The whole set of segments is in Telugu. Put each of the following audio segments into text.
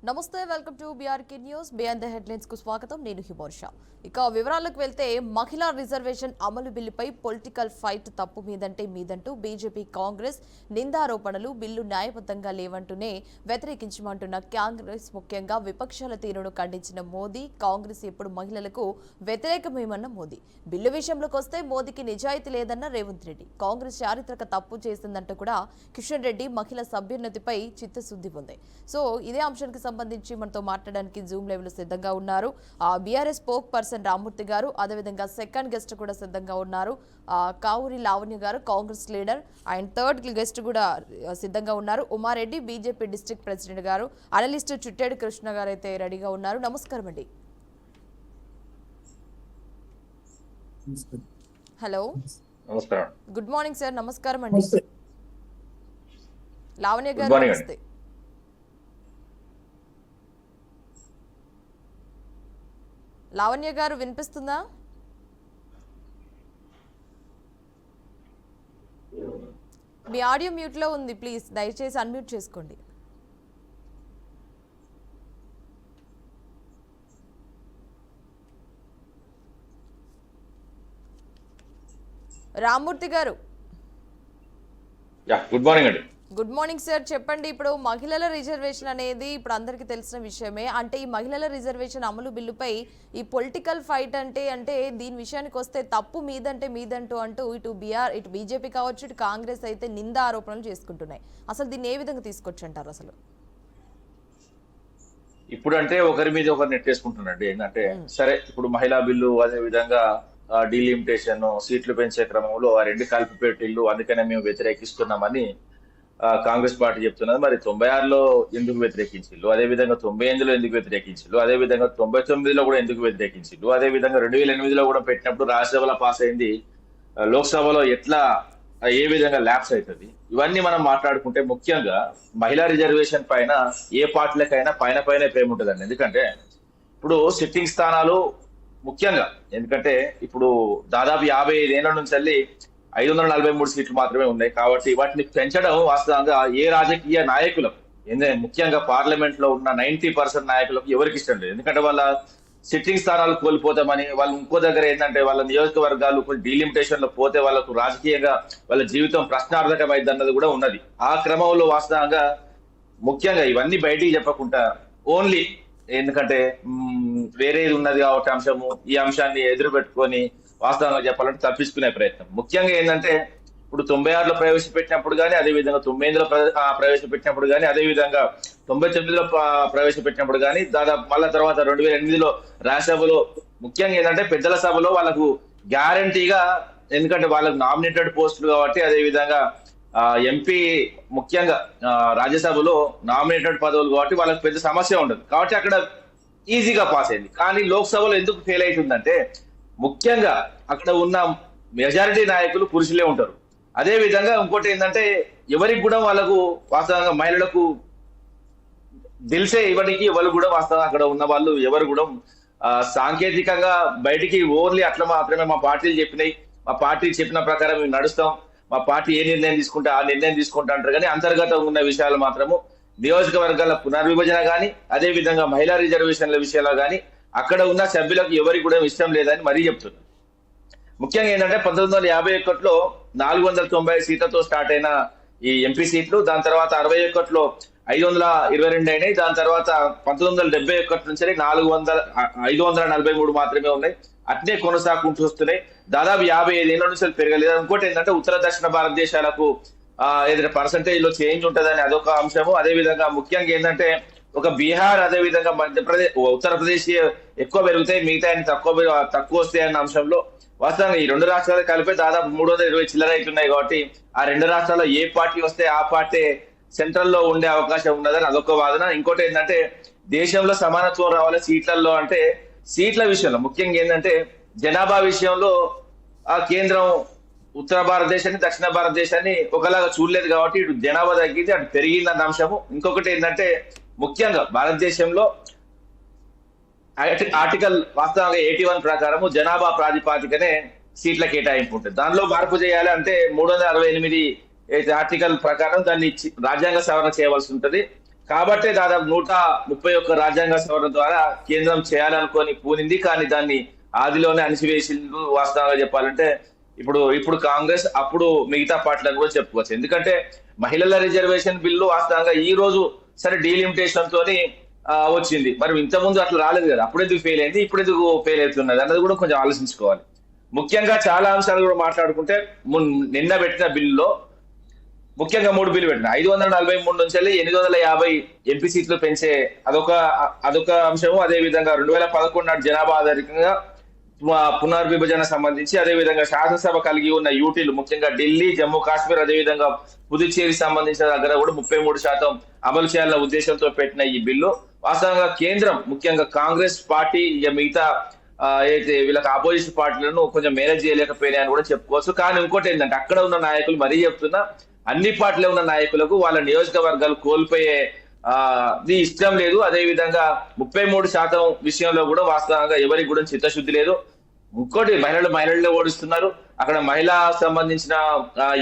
నమస్తే welcome to BRK news. Beyond the headlines కు స్వాగతం. నేను హిమోర్ష. ఇక వివరాలకు వెళ్తే మహిళా రిజర్వేషన్ అమలు బిల్లుపై పొలిటికల్ ఫైట్ తప్పు మీదంటూ బీజేపీ కాంగ్రెస్ నిందారోపణలు బిల్లు న్యాయబద్ధంగా లేవంటూనే వ్యతిరేకించమంటున్న కాంగ్రెస్ ముఖ్యంగా విపక్షాల తీరును ఖండించిన మోదీ, కాంగ్రెస్ ఎప్పుడు మహిళలకు వ్యతిరేకమేమన్న మోదీ. బిల్లు విషయంలోకి వస్తే మోదీకి నిజాయితీ లేదన్న రేవంత్ రెడ్డి. కాంగ్రెస్ చారిత్రక తప్పు చేసిందంటూ కూడా కిషన్ రెడ్డి మహిళా సభ్యున్నతిపై చిత్తశుద్ధి ఉంది. సో ఇదే అంశానికి సంబంధించి మనతో మాట్లాడడానికి జూమ్ లైవ్ లో సిద్ధంగా ఉన్నారు బీఆర్ఎస్ స్పోక్ పర్సన్ రామ్మూర్తి గారు. అదేవిధంగా సెకండ్ గెస్ట్ కూడా సిద్ధంగా ఉన్నారు కావూరి లావణ్య గారు, Congress leader. And third guest కూడా సిద్ధంగా ఉన్నారు ఉమారెడ్డి, బీజేపీ డిస్ట్రిక్ట్ ప్రెసిడెంట్ గారు. అనలిస్ట్ చుట్టేడు కృష్ణ గారు అయితే రెడీగా ఉన్నారు. నమస్కారం అండి. Hello, good morning sir. నమస్కారం అండి. లావణ్య గారు నమస్తే. లావణ్య గారు వినిపిస్తుందా? మీ ఆడియో మ్యూట్ లో ఉంది, ప్లీజ్ దయచేసి అన్మ్యూట్ చేసుకోండి. రామ్మూర్తి గారు గుడ్ మార్నింగ్ అండి. Good morning sir. చెప్పండి, ఇప్పుడు మహిళల రిజర్వేషన్ అనేది ఇప్పుడు అందరికీ తెలిసిన విషయమే. అంటే ఈ మహిళల రిజర్వేషన్ అమలు బిల్లుపై ఈ పొలిటికల్ ఫైట్ అంటే దీని విషయానికి వస్తే తప్పు మీదంటూ ఇటు బీజేపీ కావచ్చు, ఇటు కాంగ్రెస్ అయితే నింద ఆరోపణలు చేసుకుంటున్నాయి. అసలు దీన్ని ఏ విధంగా తీసుకొచ్చి అంటారు? అసలు ఇప్పుడు అంటే ఒకరి మీద ఒకరు నెట్టేసుకుంటున్నారండి. ఏంటంటే సరే, ఇప్పుడు మహిళా బిల్లు, అదే విధంగా డీలిమిటేషన్, సీట్లు పెంచే క్రమంలో ఆ రెండు కలిపి పెట్టిల్లు, అందుకనే మేము వ్యతిరేకిస్తున్నామని కాంగ్రెస్ పార్టీ చెప్తున్నది. మరి 96లో ఎందుకు వ్యతిరేకించిల్లు, అదేవిధంగా 98లో ఎందుకు వ్యతిరేకించిల్లు, అదేవిధంగా 99లో కూడా ఎందుకు వ్యతిరేకించిల్లు, అదేవిధంగా 2008లో కూడా పెట్టినప్పుడు రాజ్యసభలో పాస్ అయింది, లోక్సభలో ఎట్లా ఏ విధంగా ల్యాప్స్ అవుతుంది, ఇవన్నీ మనం మాట్లాడుకుంటే ముఖ్యంగా మహిళా రిజర్వేషన్ పైన ఏ పార్టీలకైనా పైన ప్రేమ ఉంటుందండి. ఎందుకంటే ఇప్పుడు సిట్టింగ్ స్థానాలు ముఖ్యంగా, ఎందుకంటే ఇప్పుడు దాదాపు 55 ఏళ్ల నుంచి వెళ్ళి 543 సీట్లు మాత్రమే ఉన్నాయి. కాబట్టి వాటిని పెంచడం వాస్తవంగా ఏ రాజకీయ నాయకులకు, ముఖ్యంగా పార్లమెంట్ లో ఉన్న 90% నాయకులకు ఎవరికి ఇష్టం లేదు. ఎందుకంటే వాళ్ళ సిట్టింగ్ స్థానాలు కోల్పోతామని, వాళ్ళు ఇంకో దగ్గర ఏంటంటే వాళ్ళ నియోజకవర్గాలు కొంచెం డీలిమిటేషన్ లో పోతే వాళ్ళకు రాజకీయంగా వాళ్ళ జీవితం ప్రశ్నార్థకమైంది అన్నది కూడా ఉన్నది. ఆ క్రమంలో వాస్తవంగా ముఖ్యంగా ఇవన్నీ బయటికి చెప్పకుండా ఓన్లీ ఎందుకంటే వేరేది ఉన్నది కాబట్టి అంశము, ఈ అంశాన్ని ఎదురు పెట్టుకొని వాస్తవంగా చెప్పాలంటే తప్పించుకునే ప్రయత్నం. ముఖ్యంగా ఏంటంటే ఇప్పుడు 96లో ప్రవేశపెట్టినప్పుడు కానీ, అదేవిధంగా 98లో ప్రవేశపెట్టినప్పుడు కానీ, అదేవిధంగా 99లో ప్రవేశపెట్టినప్పుడు కానీ, దాదాపు మళ్ళా తర్వాత 2008లో రాజ్యసభలో ముఖ్యంగా ఏంటంటే పెద్దల సభలో వాళ్ళకు గ్యారంటీగా, ఎందుకంటే వాళ్ళకు నామినేటెడ్ పోస్టులు కాబట్టి, అదేవిధంగా ఎంపీ ముఖ్యంగా రాజ్యసభలో నామినేటెడ్ పదవులు కాబట్టి వాళ్ళకి పెద్ద సమస్య ఉండదు. కాబట్టి అక్కడ ఈజీగా పాస్ అయింది. కానీ లోక్సభలో ఎందుకు ఫెయిల్ అవుతుందంటే ముఖ్యంగా అక్కడ ఉన్న మెజారిటీ నాయకులు పురుషులే ఉంటారు. అదే విధంగా ఇంకోటి ఏంటంటే ఎవరికి కూడా వాళ్ళకు వాస్తవంగా మహిళలకు దిల్సే ఇవ్వడానికి ఎవరు కూడా వాస్తవంగా అక్కడ ఉన్న వాళ్ళు ఎవరు కూడా సాంకేతికంగా బయటికి ఓన్లీ అట్లా మాత్రమే మా పార్టీలు చెప్పినాయి, మా పార్టీ చెప్పిన ప్రకారం మేము నడుస్తాం, మా పార్టీ ఏ నిర్ణయం తీసుకుంటే ఆ నిర్ణయం తీసుకుంటా అంటారు. కానీ అంతర్గతంగా ఉన్న విషయాలు మాత్రము నియోజకవర్గాల పునర్విభజన కానీ, అదే విధంగా మహిళా రిజర్వేషన్ల విషయాల్లో కానీ అక్కడ ఉన్న సభ్యులకు ఎవరికి కూడా ఇష్టం లేదని మరీ చెప్తున్నారు. ముఖ్యంగా ఏంటంటే 1951లో 490 సీట్లతో స్టార్ట్ అయిన ఈ ఎంపీ సీట్లు, దాని తర్వాత 61లో 522 అయినాయి. దాని తర్వాత 1971 నుంచి 543 మాత్రమే ఉన్నాయి. అట్నే కొనసాగుకుంటూ వస్తున్నాయి. దాదాపు 55 ఏళ్ల నుంచి పెరగలేదు. ఇంకోటి ఏంటంటే ఉత్తర దక్షిణ భారతదేశాలకు ఏదైనా పర్సంటేజ్ లో చేంజ్ ఉంటుందని అదొక అంశము. అదే విధంగా ముఖ్యంగా ఏంటంటే ఒక బీహార్, అదే విధంగా మధ్యప్రదేశ్, ఉత్తరప్రదేశ్ ఎక్కువ పెరుగుతాయి, మిగతా తక్కువ వస్తాయి అన్న అంశంలో వాస్తవంగా ఈ రెండు రాష్ట్రాలు కలిపి దాదాపు 320 చిల్లర అవుతున్నాయి. కాబట్టి ఆ రెండు రాష్ట్రాల్లో ఏ పార్టీ వస్తే ఆ పార్టీ సెంట్రల్ లో ఉండే అవకాశం ఉన్నదని అదొక వాదన. ఇంకోటి ఏంటంటే దేశంలో సమానత్వం రావాలి సీట్లలో, అంటే సీట్ల విషయంలో ముఖ్యంగా ఏంటంటే జనాభా విషయంలో ఆ కేంద్రం ఉత్తర భారతదేశాన్ని, దక్షిణ భారతదేశాన్ని ఒకలాగా చూడలేదు. కాబట్టి ఇటు జనాభా తగ్గింది, అటు పెరిగిందన్న అంశము. ఇంకొకటి ఏంటంటే ముఖ్యంగా భారతదేశంలో ఆర్టికల్ వాస్తవంగా 81 ప్రకారము జనాభా ప్రాతిపాదికనే సీట్ల కేటాయింపు ఉంటుంది. దానిలో మార్పు చేయాలి అంటే 368 ఆర్టికల్ ప్రకారం దాన్ని రాజ్యాంగ సవరణ చేయవలసి ఉంటుంది. కాబట్టే దాదాపు 131 రాజ్యాంగ సవరణ ద్వారా కేంద్రం చేయాలనుకొని పూనింది. కానీ దాన్ని ఆదిలోనే అణిచివేసింది. వాస్తవంగా చెప్పాలంటే ఇప్పుడు కాంగ్రెస్, అప్పుడు మిగతా పార్టీలను కూడా చెప్పుకోవచ్చు. ఎందుకంటే మహిళల రిజర్వేషన్ బిల్లు వాస్తవంగా ఈ రోజు సరే డీలిమిటేషన్ తోని వచ్చింది. మరి ఇంత ముందు అట్లా రాలేదు కదా, అప్పుడు ఎందుకు ఫెయిల్ అయింది, ఇప్పుడు ఎందుకు ఫెయిల్ అవుతున్నది అన్నది కూడా కొంచెం ఆలోచించుకోవాలి. ముఖ్యంగా చాలా అంశాలు కూడా మాట్లాడుకుంటే నిన్న పెట్టిన బిల్లులో ముఖ్యంగా 3 బిల్లు పెట్టిన 543 నుంచి 850 ఎంపీ సీట్లు పెంచే అదొక అంశము. అదే విధంగా 2011 నాటి జనాభా ఆధారితంగా పునర్విభజన సంబంధించి, అదే విధంగా శాసనసభ కలిగి ఉన్న యూటీలు ముఖ్యంగా ఢిల్లీ, జమ్మూ కాశ్మీర్, అదే విధంగా పుదుచ్చేరి సంబంధించిన దగ్గర కూడా 33% అమలు చేయాలన్న ఉద్దేశంతో పెట్టిన ఈ బిల్లు వాస్తవంగా కేంద్రం ముఖ్యంగా కాంగ్రెస్ పార్టీ మిగతా అయితే వీళ్ళకి ఆపోజిషన్ పార్టీలను కొంచెం మేనేజ్ చేయలేకపోయినాయని కూడా చెప్పుకోవచ్చు. కానీ ఇంకోటి ఏంటంటే అక్కడ ఉన్న నాయకులు మరీ చెప్తున్నా, అన్ని పార్టీలో ఉన్న నాయకులకు వాళ్ళ నియోజకవర్గాలు కోల్పోయే ఇది ఇష్టం లేదు. అదే విధంగా 33% విషయంలో కూడా వాస్తవంగా ఎవరికి కూడా చిత్తశుద్ధి లేదు. ఇంకోటి మహిళలు ఓడిస్తున్నారు. అక్కడ మహిళా సంబంధించిన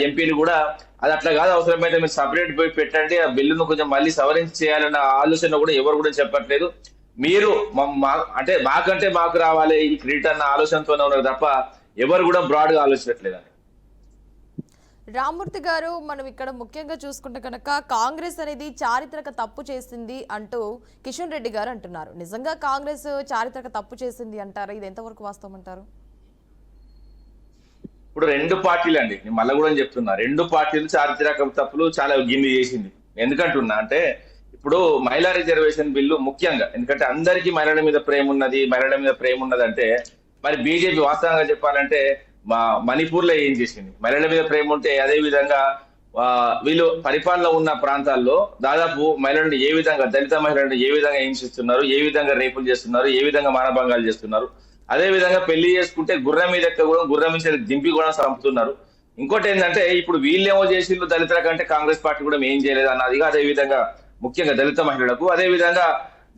ఎంపీలు కూడా అది అట్లా కాదు, అవసరమైతే మీరు సపరేట్ పోయి పెట్టండి, ఆ బిల్లును కొంచెం మళ్ళీ సవరించి చేయాలన్న ఆలోచన కూడా ఎవరు కూడా చెప్పట్లేదు. మీరు అంటే మాకంటే మాకు రావాలి ఈ క్రెడిట్ అన్న ఆలోచనతోనే ఉన్నారు తప్ప ఎవరు కూడా బ్రాడ్ గా ఆలోచించట్లేదని. రామ్మూర్తి గారు, మనం ఇక్కడ ముఖ్యంగా చూసుకుంటే కనుక కాంగ్రెస్ అనేది చారిత్రక తప్పు చేసింది అంటూ కిషన్ రెడ్డి గారు అంటున్నారు. నిజంగా కాంగ్రెస్ చారిత్రక తప్పు చేసింది అంటారా? ఇది ఎంతవరకు వాస్తవం అంటారు? ఇప్పుడు 2 పార్టీలు అండి, నేను మళ్ళీ కూడా చెప్తున్నా, 2 పార్టీలు చారిత్రక తప్పులు చాలా గిన్ని చేసింది. ఎందుకంటున్నా అంటే ఇప్పుడు మహిళా రిజర్వేషన్ బిల్లు ముఖ్యంగా ఎందుకంటే అందరికీ మహిళల మీద ప్రేమ ఉన్నది అంటే మరి బీజేపీ వాస్తవంగా చెప్పాలంటే మణిపూర్ లో ఏం చేసింది, మహిళల మీద ప్రేమ ఉంటే అదే విధంగా వీళ్ళు పరిపాలన ఉన్న ప్రాంతాల్లో దాదాపు మహిళలను ఏ విధంగా, దళిత మహిళలను ఏ విధంగా హింసిస్తున్నారు, ఏ విధంగా రేపులు చేస్తున్నారు, ఏ విధంగా మానభంగాలు చేస్తున్నారు. అదే విధంగా పెళ్లి చేసుకుంటే గుర్రం మీద కూడా గుర్రం మీద దింపి కూడా చంపుతున్నారు. ఇంకోటి ఏంటంటే ఇప్పుడు వీళ్ళేమో చేసిండ్రు దళితుల కంటే కాంగ్రెస్ పార్టీ కూడా ఏం చేయలేదు అన్నదిగా. అదే విధంగా ముఖ్యంగా దళిత మహిళలకు, అదే విధంగా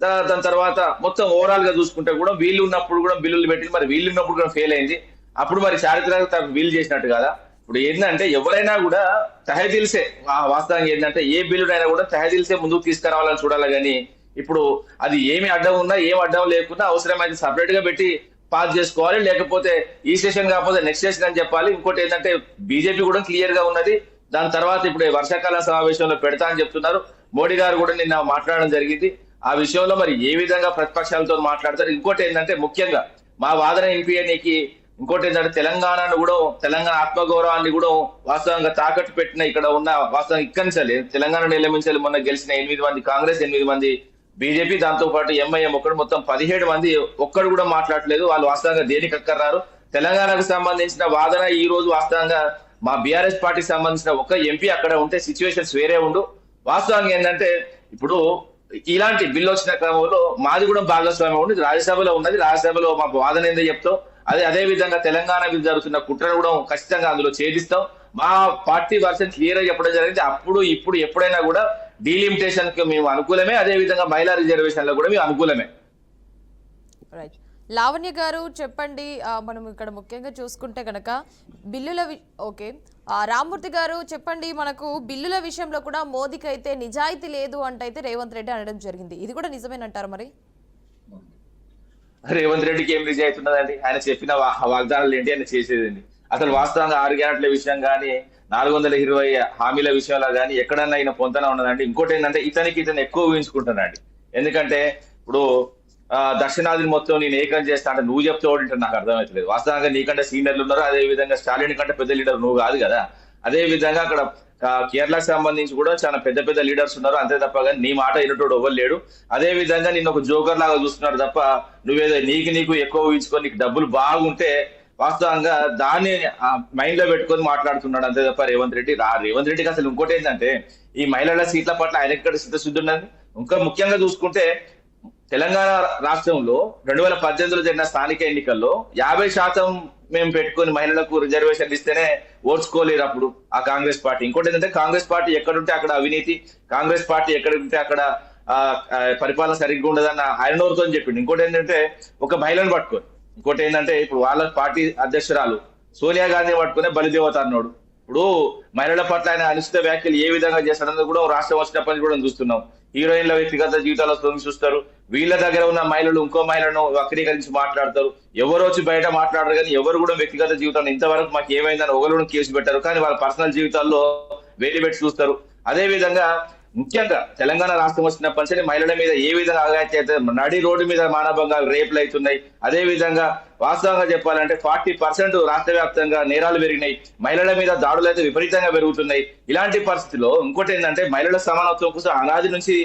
దాని తర్వాత మొత్తం ఓవరాల్ గా చూసుకుంటే కూడా వీళ్ళు ఉన్నప్పుడు కూడా బిల్లులు పెట్టింది, మరి వీళ్ళు ఉన్నప్పుడు కూడా ఫెయిల్ అయింది. అప్పుడు మరి చారిత్రక వీళ్ళు చేసినట్టు కదా. ఇప్పుడు ఏంటంటే ఎవరైనా కూడా తహదిల్సే వాస్తవంగా ఏంటంటే ఏ బిల్లునైనా కూడా తహదిల్సే ముందుకు తీసుకురావాలని చూడాలి. కానీ ఇప్పుడు అది ఏమి అడ్డం ఉన్నా ఏం అడ్డం లేకున్నా అవసరమైతే సపరేట్ గా పెట్టి పాస్ చేసుకోవాలి, లేకపోతే ఈ సెషన్ కాకపోతే నెక్స్ట్ సెషన్ అని చెప్పాలి. ఇంకోటి ఏంటంటే బీజేపీ కూడా క్లియర్ గా ఉన్నది. దాని తర్వాత ఇప్పుడు వర్షాకాల సమావేశంలో పెడతా అని చెప్తున్నారు. మోడీ గారు కూడా నిన్న మాట్లాడడం జరిగింది. ఆ విషయంలో మరి ఏ విధంగా ప్రతిపక్షాలతో మాట్లాడతారు. ఇంకోటి ఏంటంటే ముఖ్యంగా మా వాదన వినిపించడానికి ఇంకోటి ఏంటంటే తెలంగాణను కూడా, తెలంగాణ ఆత్మగౌరవాన్ని కూడా వాస్తవంగా తాకట్టు పెట్టిన ఇక్కడ ఉన్న వాస్తవం ఇక్కడి నుంచి తెలంగాణ నిలమించాలి మొన్న గెలిచిన 8 మంది కాంగ్రెస్, 8 మంది బీజేపీ, దాంతో పాటు ఎంఐఎం ఒక్కడు, మొత్తం 17 మంది ఒక్కడు కూడా మాట్లాడలేదు. వాళ్ళు వాస్తవంగా దేనికి అక్కర్రారు. తెలంగాణకు సంబంధించిన వాదన ఈ రోజు వాస్తవంగా మా బీఆర్ఎస్ పార్టీకి సంబంధించిన ఒక ఎంపీ అక్కడ ఉంటే సిచ్యువేషన్స్ వేరే ఉండు. వాస్తవంగా ఏంటంటే ఇప్పుడు ఇలాంటి బిల్లు వచ్చిన క్రమంలో మాది కూడా భాగస్వామ్యం ఉంది, రాజ్యసభలో ఉన్నది. రాజ్యసభలో మా వాదన ఏందో చెప్తాం. అదే విధంగా తెలంగాణ మీద జరుగుతున్న కుట్రను కూడా ఖచ్చితంగా అందులో ఛేదిస్తాం. మా పార్టీ వర్షన్ క్లియర్ గా చెప్పడం జరిగింది. అప్పుడు ఇప్పుడు ఎప్పుడైనా కూడా డీలిమిటేషన్ కి మేము అనుకూలమే, అదే విధంగా మహిళా రిజర్వేషన్ లో కూడా మేము అనుకూలమే. లావణ్య గారు చెప్పండి, మనం ఇక్కడ ముఖ్యంగా చూసుకుంటే కనుక బిల్లుల ఓకే రామ్మూర్తి గారు చెప్పండి, మనకు బిల్లుల విషయంలో కూడా మోదీకి అయితే నిజాయితీ లేదు అంటే రేవంత్ రెడ్డి అనడం జరిగింది. ఇది కూడా నిజమేనంటారు? మరి రేవంత్ రెడ్డికి ఏం నిజాయితీ ఉన్నదండి? ఆయన చెప్పిన వాగ్దానాలు ఏంటి, ఆయన చేసేదండి? అసలు వాస్తవంగా 6 గ్యారెంట్ల విషయం కానీ 420 హామీల విషయంలో కానీ ఎక్కడన్నా ఆయన పొంతన ఉన్నదండి. ఇంకోటి ఏంటంటే ఇతను ఎక్కువ ఊహించుకుంటున్నాడు. ఎందుకంటే ఇప్పుడు దక్షిణాదిని మొత్తం నేను ఏకం చేస్తా అంటే నువ్వు చెప్తే ఓడింటే నాకు అర్థమవుతలేదు. వాస్తవంగా నీకంటే సీనియర్లు ఉన్నారు, అదే విధంగా స్టాలిన్ కంటే పెద్ద లీడర్ నువ్వు కాదు కదా. అదే విధంగా అక్కడ కేరళకు సంబంధించి కూడా చాలా పెద్ద లీడర్స్ ఉన్నారు, అంతే తప్ప కానీ నీ మాట వినటోడు ఎవరు లేడు. అదే విధంగా నిన్ను ఒక జోకర్ లాగా చూస్తున్నాడు తప్ప నువ్వేదో నీకు ఎక్కువ ఊహించుకొని నీకు డబ్బులు బాగుంటే వాస్తవంగా దాన్ని మైండ్ లో పెట్టుకొని మాట్లాడుతున్నాడు, అంతే తప్ప రేవంత్ రెడ్డికి అసలు ఇంకోటి ఏంటంటే ఈ మహిళల సీట్ల పట్ల ఆయన ఎక్కడ సిద్ధశుద్ధి ఉన్నది. ఇంకా ముఖ్యంగా చూసుకుంటే తెలంగాణ రాష్ట్రంలో 2018లో జరిగిన స్థానిక ఎన్నికల్లో 50% మేము పెట్టుకుని మహిళలకు రిజర్వేషన్ ఇస్తేనే ఓర్చుకోలేరు అప్పుడు ఆ కాంగ్రెస్ పార్టీ. ఇంకోటి ఏంటంటే కాంగ్రెస్ పార్టీ ఎక్కడుంటే అక్కడ అవినీతి, కాంగ్రెస్ పార్టీ ఎక్కడుంటే అక్కడ పరిపాలన సరిగ్గా ఉండదన్న ఆయన నోరుతో చెప్పిండు. ఇంకోటి ఏంటంటే ఒక మహిళను పట్టుకొని, ఇంకోటి ఏంటంటే ఇప్పుడు వాళ్ళ పార్టీ అధ్యక్షురాలు సోనియా గాంధీ పట్టుకునే బలిదేవత అన్నాడు. ఇప్పుడు మహిళల పట్ల ఆయన అనుచిత వ్యాఖ్యలు ఏ విధంగా చేస్తాడన్నది కూడా రాష్ట్రం వచ్చినప్పటి కూడా చూస్తున్నాం. హీరోయిన్ల వ్యక్తిగత జీవితాల్లో తొంగి చూస్తారు. వీళ్ళ దగ్గర ఉన్న మహిళలు ఇంకో మహిళను వక్రీకరించి మాట్లాడతారు. ఎవరు వచ్చి బయట మాట్లాడరు, కానీ ఎవరు కూడా వ్యక్తిగత జీవితాన్ని ఇంతవరకు మాకు ఏమైందని ఒకరు కూడా కేసు పెట్టారు. కానీ వాళ్ళ పర్సనల్ జీవితాల్లో వేలు పెట్టి చూస్తారు. అదే విధంగా ముఖ్యంగా తెలంగాణ రాష్ట్రం వచ్చినప్పటి నుంచి మహిళల మీద ఏ విధంగా అఘాయిత్యం అయితే నడి రోడ్డు మీద మానభంగాలు రేపులు అవుతున్నాయి. అదే విధంగా వాస్తవంగా చెప్పాలంటే 40% రాష్ట్ర వ్యాప్తంగా నేరాలు పెరిగినాయి. మహిళల మీద దాడులు అయితే విపరీతంగా పెరుగుతున్నాయి. ఇలాంటి పరిస్థితిలో ఇంకోటి ఏంటంటే మహిళల సమానత్వం కోసం అనాది నుంచి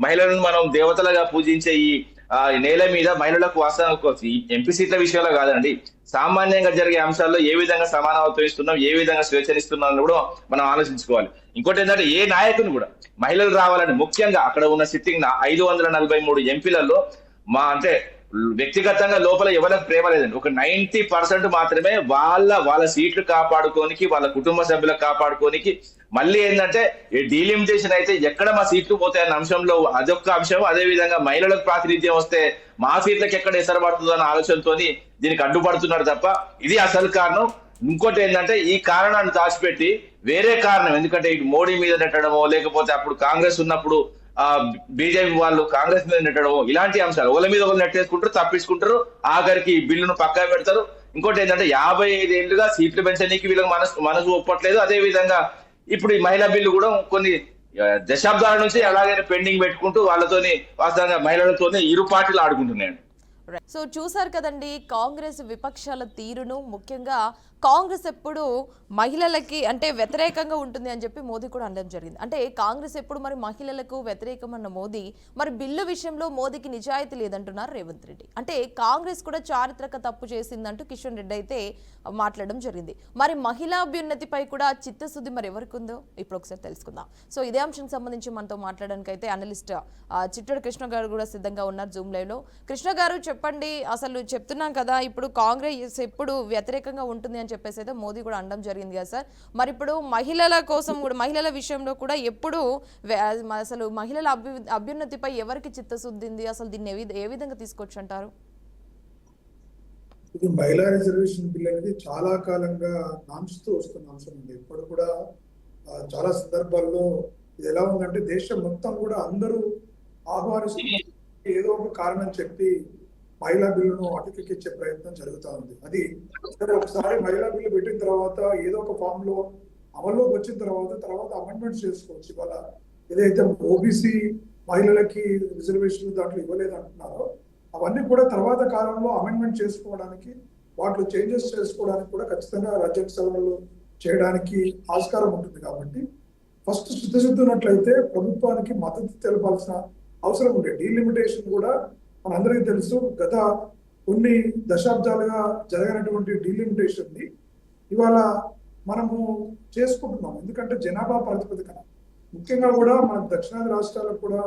మహిళలను మనం దేవతలుగా పూజించే ఈ నేల మీద మహిళలకు వాస్తవం ఎంపీ సీట్ల విషయంలో కాదండి, సామాన్యంగా జరిగే అంశాల్లో ఏ విధంగా సమానత్వం ఇస్తున్నాం, ఏ విధంగా స్వేచ్ఛనిస్తున్నాం కూడా మనం ఆలోచించుకోవాలి. ఇంకోటి ఏంటంటే ఏ నాయకుని కూడా మహిళలు రావాలని ముఖ్యంగా అక్కడ ఉన్న సిట్టింగ్ 543 ఎంపీలలో అంటే వ్యక్తిగతంగా లోపల ఎవరికి ప్రేమ లేదండి. ఒక 90% మాత్రమే వాళ్ళ సీట్లు కాపాడుకోనికి, వాళ్ళ కుటుంబ సభ్యులకు కాపాడుకోనికి, మళ్ళీ ఏంటంటే డీలిమిటేషన్ అయితే ఎక్కడ మా సీట్లు పోతాయన్న అంశంలో అదొక్క అంశం. అదే విధంగా మహిళలకు ప్రాతినిధ్యం వస్తే మా సీట్లకు ఎక్కడ ఎసరబడుతుందో అన్న ఆలోచనతో దీనికి అడ్డుపడుతున్నారు తప్ప ఇది అసలు కారణం. ఇంకోటి ఏంటంటే ఈ కారణాన్ని దాచిపెట్టి వేరే కారణం, ఎందుకంటే ఇటు మోడీ మీద నెట్టడమో లేకపోతే అప్పుడు కాంగ్రెస్ ఉన్నప్పుడు బీజేపీ వాళ్ళు కాంగ్రెస్ మీద నెట్టడమో ఇలాంటి అంశాలు ఒకళ్ళ మీద ఒకళ్ళు నెట్టేసుకుంటారు, తప్పించుకుంటారు, ఆఖరికి బిల్లును పక్కా పెడతారు. ఇంకోటి ఏంటంటే 55 ఏళ్లుగా సీట్లు పెంచడానికి వీళ్ళకి మనసు ఒప్పట్లేదు. అదే విధంగా ఇప్పుడు ఈ మహిళా బిల్లు కూడా కొన్ని దశాబ్దాల నుంచి అలాగే పెండింగ్ పెట్టుకుంటూ వాళ్ళతోని వాస్తవంగా మహిళలతోనే ఇరు పార్టీలు ఆడుకుంటున్నాయండి. సో చూసారు కదండి కాంగ్రెస్ విపక్షాల తీరును. ముఖ్యంగా కాంగ్రెస్ ఎప్పుడు మహిళలకి అంటే వ్యతిరేకంగా ఉంటుంది అని చెప్పి మోదీ కూడా అనడం జరిగింది. అంటే కాంగ్రెస్ ఎప్పుడు మరి మహిళలకు వ్యతిరేకమన్న మోదీ మరి బిల్లు విషయంలో మోదీకి నిజాయితీ లేదంటున్నారు రేవంత్ రెడ్డి. అంటే కాంగ్రెస్ కూడా చారిత్రక తప్పు చేసిందంటూ కిషన్ రెడ్డి అయితే మాట్లాడడం జరిగింది. మరి మహిళాభ్యున్నతిపై కూడా చిత్తశుద్ధి మరి ఎవరికి ఉందో ఇప్పుడు ఒకసారి తెలుసుకుందాం. సో ఇదే అంశానికి సంబంధించి మనతో మాట్లాడడానికి అయితే అనలిస్ట్ చిట్టడి కృష్ణ గారు కూడా సిద్ధంగా ఉన్నారు జూమ్ లైవ్ లో. కృష్ణ గారు చెప్పండి, అసలు చెప్తున్నాం కదా ఇప్పుడు కాంగ్రెస్ ఎప్పుడు వ్యతిరేకంగా ఉంటుంది అని చెప్పేసి అయితే మోదీ కూడా అనడం జరిగింది కదా సార్. మరి ఇప్పుడు మహిళల కోసం కూడా మహిళల విషయంలో కూడా ఎప్పుడు అసలు మహిళల అభ్యున్నతిపై ఎవరికి చిత్తశుద్ధి ఉంది, అసలు దీన్ని ఏ విధంగా తీసుకొచ్చు అంటారు? ఇది మహిళా రిజర్వేషన్ బిల్ అనేది చాలా కాలంగా నాంచుతూ వస్తున్న అంశం ఉంది. ఇప్పుడు కూడా చాలా సందర్భాల్లో ఇది ఎలా ఉందంటే దేశం మొత్తం కూడా అందరూ ఆహ్వానిస్తున్న ఏదో ఒక కారణం చెప్పి మహిళా బిల్లును అటకెక్కించే ప్రయత్నం జరుగుతూ ఉంది. అది ఒకసారి మహిళా బిల్లు పెట్టిన తర్వాత ఏదో ఒక ఫామ్ లో అమల్లోకి వచ్చిన తర్వాత అమెండ్మెంట్స్ చేసుకోవచ్చు. ఇవాళ ఏదైతే ఓబీసీ మహిళలకి రిజర్వేషన్ దాంట్లో ఇవ్వలేదు అంటున్నారో అవన్నీ కూడా తర్వాత కాలంలో అమెండ్మెంట్ చేసుకోవడానికి, వాటిలో చేంజెస్ చేసుకోవడానికి కూడా ఖచ్చితంగా రాజ్యాంగ సభలో చేయడానికి ఆస్కారం ఉంటుంది. కాబట్టి ఫస్ట్ సిద్ధశుద్ధి ఉన్నట్లయితే ప్రభుత్వానికి మద్దతు తెలపాల్సిన అవసరం ఉండే. డీలిమిటేషన్ కూడా మనందరికీ తెలుసు, గత కొన్ని దశాబ్దాలుగా జరగనటువంటి డీలిమిటేషన్ ని ఇవాళ మనము చేసుకుంటున్నాం. ఎందుకంటే జనాభా ప్రాతిపదికన ముఖ్యంగా కూడా మన దక్షిణాది రాష్ట్రాలకు కూడా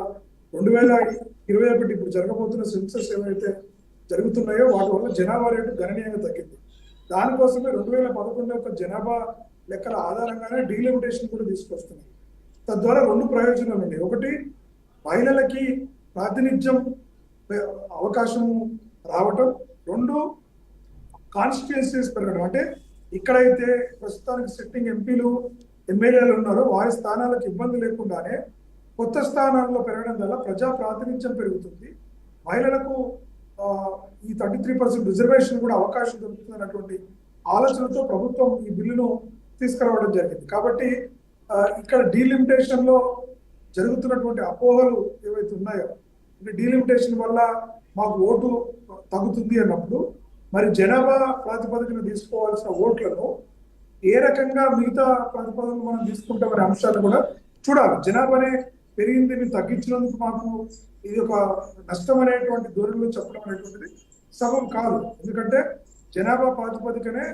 2021 ఇప్పుడు జరగబోతున్న సెన్సస్ ఏవైతే జరుగుతున్నాయో వాటి వల్ల జనాభా రేటు గణనీయంగా తగ్గింది. దానికోసమే 2011 యొక్క జనాభా లెక్కల ఆధారంగానే డీలిమిటేషన్ కూడా తీసుకొస్తున్నాయి. తద్వారా 2 ప్రయోజనాలు ఉన్నాయి. ఒకటి, మహిళలకి ప్రాతినిధ్యం అవకాశం రావటం. 2, కాన్స్టిట్యుయెన్సీస్ పెరగడం. అంటే ఇక్కడైతే ప్రస్తుతానికి సిట్టింగ్ ఎంపీలు ఎమ్మెల్యేలు ఉన్నారో వారి స్థానాలకు ఇబ్బంది లేకుండానే కొత్త స్థానాల్లో పెరగడం వల్ల ప్రజా ప్రాతినిధ్యం పెరుగుతుంది. మహిళలకు ఈ 33% రిజర్వేషన్ కూడా అవకాశం దొరుకుతుంది అన్నటువంటి ఆలోచనతో ప్రభుత్వం ఈ బిల్లును తీసుకురావడం జరిగింది. కాబట్టి ఇక్కడ డీలిమిటేషన్ లో జరుగుతున్నటువంటి అపోహలు ఏవైతే ఉన్నాయో, డీలిమిటేషన్ వల్ల మాకు ఓటు తగ్గుతుంది అన్నప్పుడు మరి జనాభా ప్రాతిపదికన తీసుకోవాల్సిన ఓట్లను ఏ రకంగా మిగతా ప్రాతిపదికన మనం తీసుకుంటామనే అంశాలు కూడా చూడాలి. జనాభానే పెరిగింది, మీరు తగ్గించినందుకు మాకు ఇది ఒక నష్టం అనేటువంటి ధోరణిలో చెప్పడం అనేటువంటిది సబబు కాదు. ఎందుకంటే జనాభా ప్రాతిపదికనే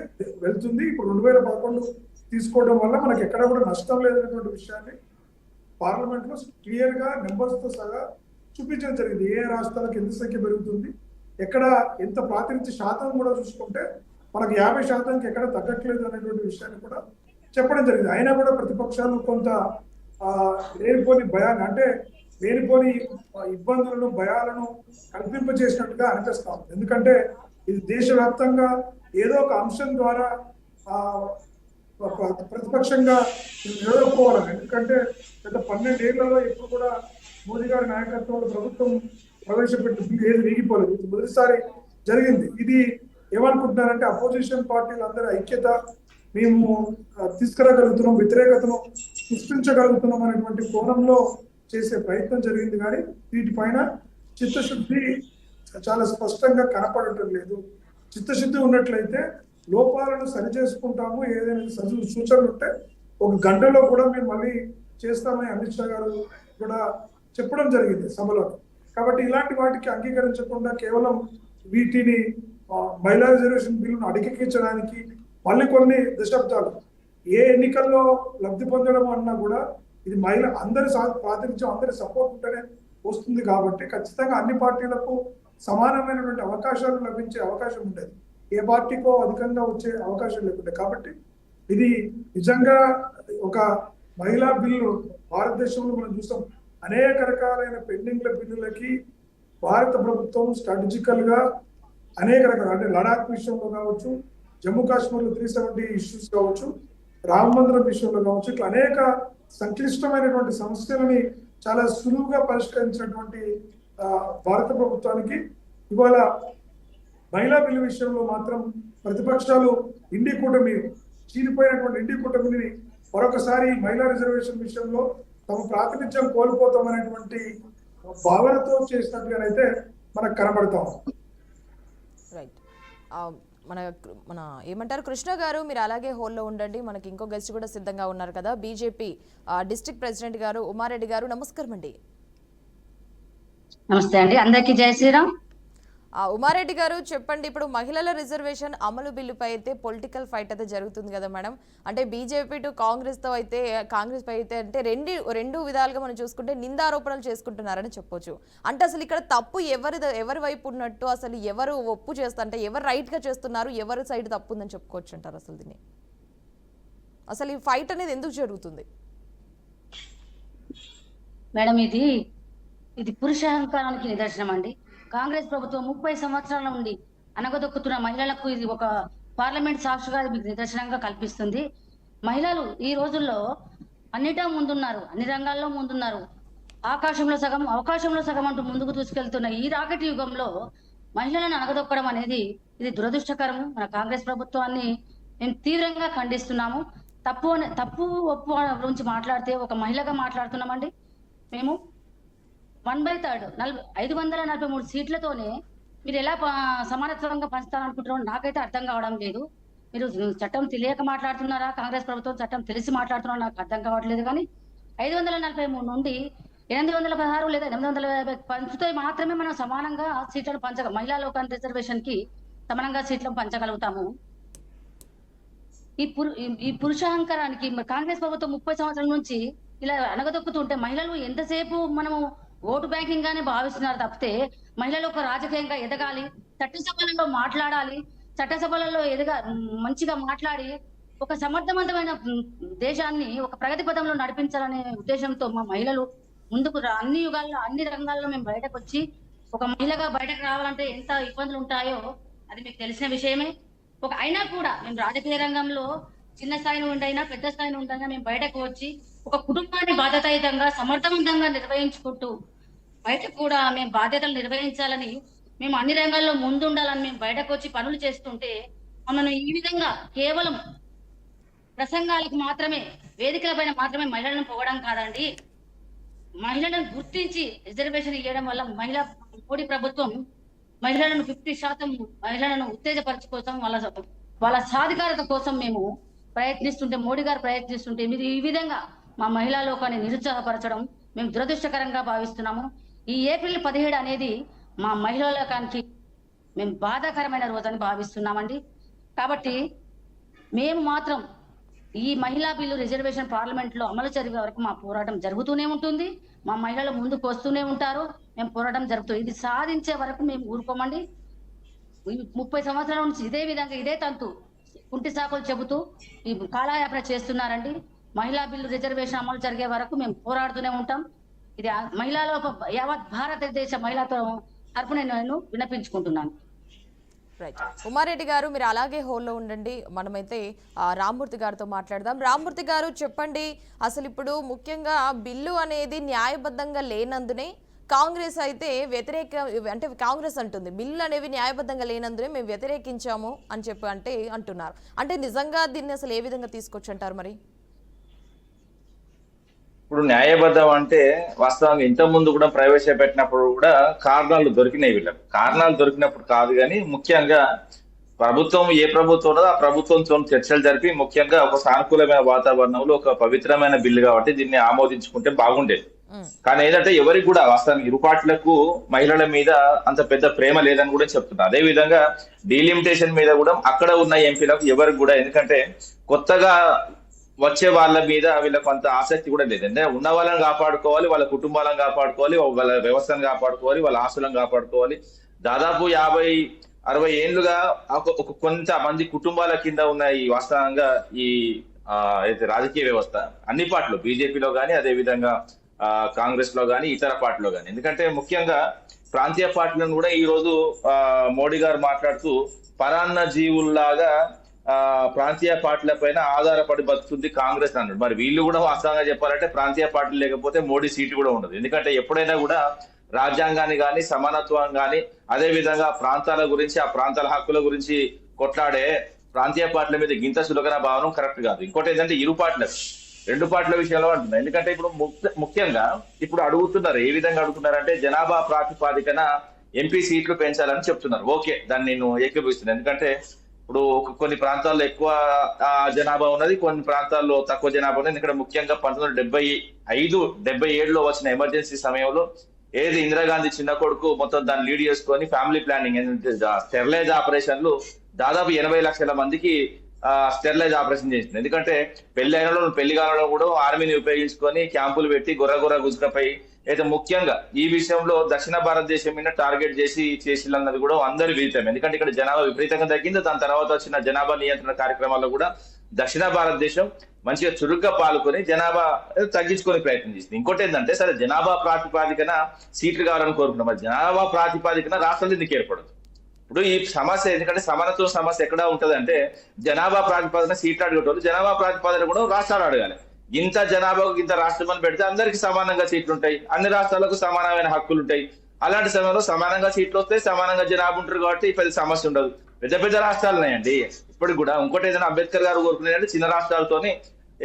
వెళ్తుంది. ఇప్పుడు 2011 తీసుకోవడం వల్ల మనకి ఎక్కడ కూడా నష్టం లేదనేటువంటి విషయాన్ని పార్లమెంట్ లో క్లియర్ గా నెంబర్స్ తో సహా చూపించడం జరిగింది. ఏ రాష్ట్రాలకు ఎంత సంఖ్య పెరుగుతుంది, ఎక్కడ ఎంత ప్రాతినిధ్య శాతం కూడా చూసుకుంటే మనకు 50% ఎక్కడ తగ్గట్లేదు అనేటువంటి విషయాన్ని కూడా చెప్పడం జరిగింది. అయినా కూడా ప్రతిపక్షాలు కొంత లేనిపోని భయాన్ని, అంటే లేనిపోని ఇబ్బందులను భయాలను కల్పింపజేసినట్టుగా అనిపిస్తాం. ఎందుకంటే ఇది దేశవ్యాప్తంగా ఏదో ఒక అంశం ద్వారా ప్రతిపక్షంగా నిలదొక్కుకోవాలని. ఎందుకంటే గత 12 ఏళ్లలో ఎప్పుడు కూడా మోదీ గారి నాయకత్వంలో ప్రభుత్వం ప్రవేశపెట్టిన బిల్లు ఏది వీగిపోలేదు. ఇది మొదటిసారి జరిగింది. ఇది ఏమనుకుంటున్నారంటే అపోజిషన్ పార్టీలు అందరి ఐక్యత మేము తీసుకురాగలుగుతున్నాం, వ్యతిరేకతను సృష్టించగలుగుతున్నాం అనేటువంటి కోణంలో చేసే ప్రయత్నం జరిగింది. కానీ వీటిపైన చిత్తశుద్ధి చాలా స్పష్టంగా కనపడటం లేదు. చిత్తశుద్ధి ఉన్నట్లయితే లోపాలను సరి చేసుకుంటాము, ఏదైనా సూచనలు ఉంటే ఒక గంటలో కూడా మేము మళ్ళీ చేస్తామని అమిత్ షా గారు కూడా చెప్పడం జరిగింది సభలో. కాబట్టి ఇలాంటి వాటికి అంగీకరించకుండా కేవలం వీటిని మహిళా రిజర్వేషన్ బిల్లును అడిగెక్కించడానికి మళ్ళీ కొన్ని దశాబ్దాలు ఏ ఎన్నికల్లో లబ్ధి పొందడం అన్నా కూడా ఇది మహిళ అందరి ప్రాతినిధ్యం, అందరి సపోర్ట్ ఉంటేనే వస్తుంది. కాబట్టి ఖచ్చితంగా అన్ని పార్టీలకు సమానమైనటువంటి అవకాశాలు లభించే అవకాశం ఉండేది, ఏ పార్టీకో అధికంగా వచ్చే అవకాశం లేకుండే. కాబట్టి ఇది నిజంగా ఒక మహిళా బిల్లు భారతదేశంలో మనం చూసాం. అనేక రకాలైన పెండింగ్ల బిల్లులకి భారత ప్రభుత్వం స్ట్రాటజికల్ గా అనేక రకాల, అంటే లడాక్ విషయంలో కావచ్చు, జమ్మూ కాశ్మీర్లో 370 ఇష్యూస్ కావచ్చు, రామ మందిరం విషయంలో కావచ్చు, ఇట్లా అనేక సంక్లిష్టమైనటువంటి సమస్యలని చాలా సులువుగా పరిష్కరించినటువంటి భారత ప్రభుత్వానికి ఇవాళ మహిళా బిల్లు విషయంలో మాత్రం ప్రతిపక్షాలు ఇండి కూటమి, చీలిపోయినటువంటి ఇండి కూటమిని మరొకసారి మహిళా రిజర్వేషన్ విషయంలో తమ ప్రాతినిధ్యం కోల్పోతామనేటువంటి భావనతో చేసినట్టుగానైతే మనకు కనబడతాం. రైట్. మన మన ఏమంటారు కృష్ణ గారు, మీరు అలాగే హోల్లో ఉండండి. మనకి ఇంకో గెస్ట్ కూడా సిద్ధంగా ఉన్నారు కదా, బీజేపీ డిస్ట్రిక్ట్ ప్రెసిడెంట్ గారు ఉమారెడ్డి గారు. నమస్కారం అండి. నమస్తే అండి, అందరికీ జై శ్రీరామ్. ఉమారెడ్డి గారు చెప్పండి, ఇప్పుడు మహిళల రిజర్వేషన్ అమలు బిల్లుపై అయితే పొలిటికల్ ఫైట్ అయితే జరుగుతుంది కదా మేడం. అంటే బీజేపీ టు కాంగ్రెస్ పై అయితే అంటే రెండు విధాలుగా మనం చూసుకుంటే నిందారోపణలు చేసుకుంటున్నారని చెప్పొచ్చు. అంటే అసలు ఇక్కడ తప్పు ఎవరి వైపు ఉన్నట్టు, అసలు ఎవరు ఒప్పు చేస్తారు, అంటే ఎవరు రైట్ గా చేస్తున్నారు, ఎవరి సైడ్ తప్పు ఉందని చెప్పుకోవచ్చు అంటారు? అసలు దీన్ని అసలు ఈ ఫైట్ అనేది ఎందుకు జరుగుతుంది మేడం? ఇది పురుషాహంకారానికి నిదర్శనం అండి. కాంగ్రెస్ ప్రభుత్వం 30 సంవత్సరాల నుండి అనగదొక్కుతున్న మహిళలకు ఇది ఒక పార్లమెంట్ సాక్షిగా మీకు నిదర్శనంగా కల్పిస్తుంది. మహిళలు ఈ రోజుల్లో అన్నిటా ముందున్నారు, అన్ని రంగాల్లో ముందున్నారు. ఆకాశంలో సగం అవకాశంలో సగం అంటూ ముందుకు తీసుకెళ్తున్న ఈ రాకెట్ యుగంలో మహిళలను అనగదొక్కడం అనేది ఇది దురదృష్టకరం. మన కాంగ్రెస్ ప్రభుత్వాన్ని మేము తీవ్రంగా ఖండిస్తున్నాము. తప్పు ఒప్పు గురించి మాట్లాడితే ఒక మహిళగా మాట్లాడుతున్నామండి. మేము 1/3 543 సీట్లతోనే మీరు ఎలా సమానత్వంగా పంచుతారనుకుంటున్నారో నాకైతే అర్థం కావడం లేదు. మీరు చట్టం తెలియక మాట్లాడుతున్నారా, కాంగ్రెస్ ప్రభుత్వం చట్టం తెలిసి మాట్లాడుతున్నారా నాకు అర్థం కావట్లేదు. కానీ 543 నుండి 816 లేదా 850 పంచుతో మాత్రమే మనం సమానంగా సీట్లను మహిళా లోకాన్ రిజర్వేషన్ కి సమానంగా సీట్లను పంచగలుగుతాము. ఈ పురుషాహంకారానికి కాంగ్రెస్ ప్రభుత్వం 30 సంవత్సరాల నుంచి ఇలా అనగదొక్కుతుంటే మహిళలు ఎంతసేపు మనము ఓటు బ్యాంకింగ్ గానే భావిస్తున్నారు తప్పితే మహిళలు ఒక రాజకీయంగా ఎదగాలి, చట్టసభలలో మాట్లాడాలి, చట్టసభలలో మంచిగా మాట్లాడి ఒక సమర్థవంతమైన దేశాన్ని ఒక ప్రగతి పదంలో నడిపించాలనే ఉద్దేశంతో మా మహిళలు ముందుకు అన్ని యుగాల్లో అన్ని రంగాల్లో మేము బయటకు వచ్చి ఒక మహిళగా బయటకు రావాలంటే ఎంత ఇబ్బందులు ఉంటాయో అది మీకు తెలిసిన విషయమే. అయినా కూడా మేము రాజకీయ రంగంలో చిన్న స్థాయి నుండి అయినా పెద్ద స్థాయి నుండి అయినా మేము బయటకు వచ్చి ఒక కుటుంబాన్ని బాధ్యతాయుతంగా సమర్థవంతంగా నిర్వహించుకుంటూ బయటకు కూడా మేము బాధ్యతలు నిర్వహించాలని, మేము అన్ని రంగాల్లో ముందుండాలని మేము బయటకు వచ్చి పనులు చేస్తుంటే మమ్మల్ని ఈ విధంగా కేవలం ప్రసంగాలకు మాత్రమే, వేదికల పైన మాత్రమే మహిళలను పొగడం కాదండి. మహిళలను గుర్తించి రిజర్వేషన్ ఇవ్వడం వల్ల మోడీ ప్రభుత్వం మహిళలను 50% మహిళలను ఉత్తేజపరచు కోసం వాళ్ళ సాధికారత కోసం మేము ప్రయత్నిస్తుంటే, మోడీ గారు ప్రయత్నిస్తుంటే మీరు ఈ విధంగా మా మహిళా లోకాన్ని నిరుత్సాహపరచడం మేము దురదృష్టకరంగా భావిస్తున్నాము. ఈ ఏప్రిల్ 17 అనేది మా మహిళా లోకానికి మేము బాధాకరమైన రోజని భావిస్తున్నామండి. కాబట్టి మేము మాత్రం ఈ మహిళా బిల్లు రిజర్వేషన్ పార్లమెంట్ లో అమలు జరిగే వరకు మా పోరాటం జరుగుతూనే ఉంటుంది. మా మహిళలు ముందుకు వస్తూనే ఉంటారు, మేము పోరాటం జరుగుతుంది. ఇది సాధించే వరకు మేము ఊరుకోమండి. 30 సంవత్సరాల నుంచి ఇదే విధంగా ఇదే తంతు కుంటి సాకులు చెబుతూ ఈ కాలయాపన చేస్తున్నారండి. మహిళా బిల్లు రిజర్వేషన్ అమలు జరిగే వరకు మేము పోరాడుతూనే ఉంటాం. ఇది మహిళలో యావత్ భారతదేశ మహిళతో తరపున నేను విన్నపించుకుంటున్నాను. రైట్ ఉమారెడ్డి గారు, మీరు అలాగే హోల్లో ఉండండి. మనమైతే రామ్మూర్తి గారితో మాట్లాడదాం. రామ్మూర్తి గారు చెప్పండి, అసలు ఇప్పుడు ముఖ్యంగా బిల్లు అనేది న్యాయబద్ధంగా లేనందునే కాంగ్రెస్ అయితే అంటే కాంగ్రెస్ అంటుంది బిల్లు అనేవి న్యాయబద్ధంగా లేనందునే మేము వ్యతిరేకించాము అని చెప్పి అంటున్నారు. అంటే నిజంగా దీన్ని అసలు ఏ విధంగా తీసుకొచ్చి అంటారు మరి? ఇప్పుడు న్యాయబద్ధం అంటే వాస్తవంగా ఇంత ముందు కూడా ప్రవేశపెట్టినప్పుడు కూడా కారణాలు దొరికినాయి. వీళ్ళకి కారణాలు దొరికినప్పుడు కాదు, కానీ ముఖ్యంగా ప్రభుత్వం ఏ ప్రభుత్వం ఉన్నదో ఆ ప్రభుత్వంతో చర్చలు జరిపి ముఖ్యంగా ఒక సానుకూలమైన వాతావరణంలో ఒక పవిత్రమైన బిల్లు కాబట్టి దీన్ని ఆమోదించుకుంటే బాగుండేది. కానీ ఏంటంటే ఎవరికి కూడా వాస్తవానికి ఇరు పార్టీలకు మహిళల మీద అంత పెద్ద ప్రేమ లేదని కూడా చెప్తున్నా. అదే విధంగా డీలిమిటేషన్ మీద కూడా అక్కడ ఉన్న ఎంపీలకు ఎవరికి కూడా, ఎందుకంటే కొత్తగా వచ్చే వాళ్ళ మీద వీళ్ళకు అంత ఆసక్తి కూడా లేదు. అంటే ఉన్న వాళ్ళని కాపాడుకోవాలి, వాళ్ళ కుటుంబాలను కాపాడుకోవాలి, వాళ్ళ వ్యవస్థను కాపాడుకోవాలి, వాళ్ళ ఆస్తులను కాపాడుకోవాలి. దాదాపు 50-60 ఏళ్లుగా ఒక కొంతమంది కుటుంబాల కింద ఉన్న ఈ వాస్తవంగా ఈ రాజకీయ వ్యవస్థ అన్ని పార్టీలు, బీజేపీలో కానీ అదే విధంగా కాంగ్రెస్ లో కానీ ఇతర పార్టీలో కానీ, ఎందుకంటే ముఖ్యంగా ప్రాంతీయ పార్టీలను కూడా ఈ రోజు మోడీ గారు మాట్లాడుతూ పరాన్న జీవుల్లాగా ప్రాంతీయ పార్టీల పైన ఆధారపడి బతుకుతుంది కాంగ్రెస్ అన్నాడు. మరి వీళ్ళు కూడా వాస్తవంగా చెప్పాలంటే ప్రాంతీయ పార్టీలు లేకపోతే మోడీ సీటు కూడా ఉండదు. ఎందుకంటే ఎప్పుడైనా కూడా రాజ్యాంగాన్ని కానీ సమానత్వం కానీ అదే విధంగా ప్రాంతాల గురించి ఆ ప్రాంతాల హక్కుల గురించి కొట్లాడే ప్రాంతీయ పార్టీల మీద గింత సులకన భావన కరెక్ట్ కాదు. ఇంకోటి ఏంటంటే రెండు పార్టీల విషయంలో అంటున్నారు. ఎందుకంటే ఇప్పుడు ముఖ్యంగా ఇప్పుడు అడుగుతున్నారు, ఏ విధంగా అడుగుతున్నారంటే జనాభా ప్రాతిపాదికన ఎంపీ సీట్లు పెంచాలని చెప్తున్నారు. ఓకే, దాన్ని నేను ఏకీభవిస్తున్నాను. ఎందుకంటే ఇప్పుడు కొన్ని ప్రాంతాల్లో ఎక్కువ జనాభా ఉన్నది, కొన్ని ప్రాంతాల్లో తక్కువ జనాభా ఉన్నది. ఇక్కడ ముఖ్యంగా 1975-77లో వచ్చిన ఎమర్జెన్సీ సమయంలో ఏది ఇందిరాగాంధీ చిన్న కొడుకు మొత్తం దాన్ని లీడ్ చేసుకొని ఫ్యామిలీ ప్లానింగ్ స్టెరిలైజ్ ఆపరేషన్లు దాదాపు 80 లక్షల మందికి స్టెరిలైజ్ ఆపరేషన్ చేసింది. ఎందుకంటే పెళ్లి కాలంలో కూడా ఆర్మీని ఉపయోగించుకొని క్యాంపులు పెట్టి గొర్ర గుజుకపై అయితే ముఖ్యంగా ఈ విషయంలో దక్షిణ భారతదేశం మీద టార్గెట్ చేసిల్లన్నది కూడా అందరి విదితం. ఎందుకంటే ఇక్కడ జనాభా విపరీతంగా తగ్గింది. దాని తర్వాత వచ్చిన జనాభా నియంత్రణ కార్యక్రమాల్లో కూడా దక్షిణ భారతదేశం మంచిగా చురుగ్గా పాల్గొని జనాభా తగ్గించుకొని ప్రయత్నం చేసింది. ఇంకోటి ఏంటంటే సరే జనాభా ప్రాతిపాదికన సీట్లు కావాలని కోరుకున్నాం, మరి జనాభా ప్రాతిపాదికన రాష్ట్రాలు ఎందుకు ఏర్పడదు? ఇప్పుడు ఈ సమస్య ఎందుకంటే సమానత్వ సమస్య ఎక్కడ ఉంటది అంటే జనాభా ప్రాతిపాదన సీట్లు అడిగేటోళ్ళు జనాభా ప్రాతిపాదన కూడా రాష్ట్రాలు అడగాలి. ఇంత జనాభాకు ఇంత రాష్ట్రం అని పెడితే అందరికి సమానంగా సీట్లు ఉంటాయి, అన్ని రాష్ట్రాలకు సమానమైన హక్కులు ఉంటాయి. అలాంటి సమయంలో సమానంగా సీట్లు వస్తాయి, సమానంగా జనాభా ఉంటారు కాబట్టి పెద్ద సమస్య ఉండదు. పెద్ద రాష్ట్రాలు ఉన్నాయండి ఇప్పటికి కూడా. ఇంకోటి ఏదైనా అంబేద్కర్ గారు కోరుకునేది చిన్న రాష్ట్రాలతోని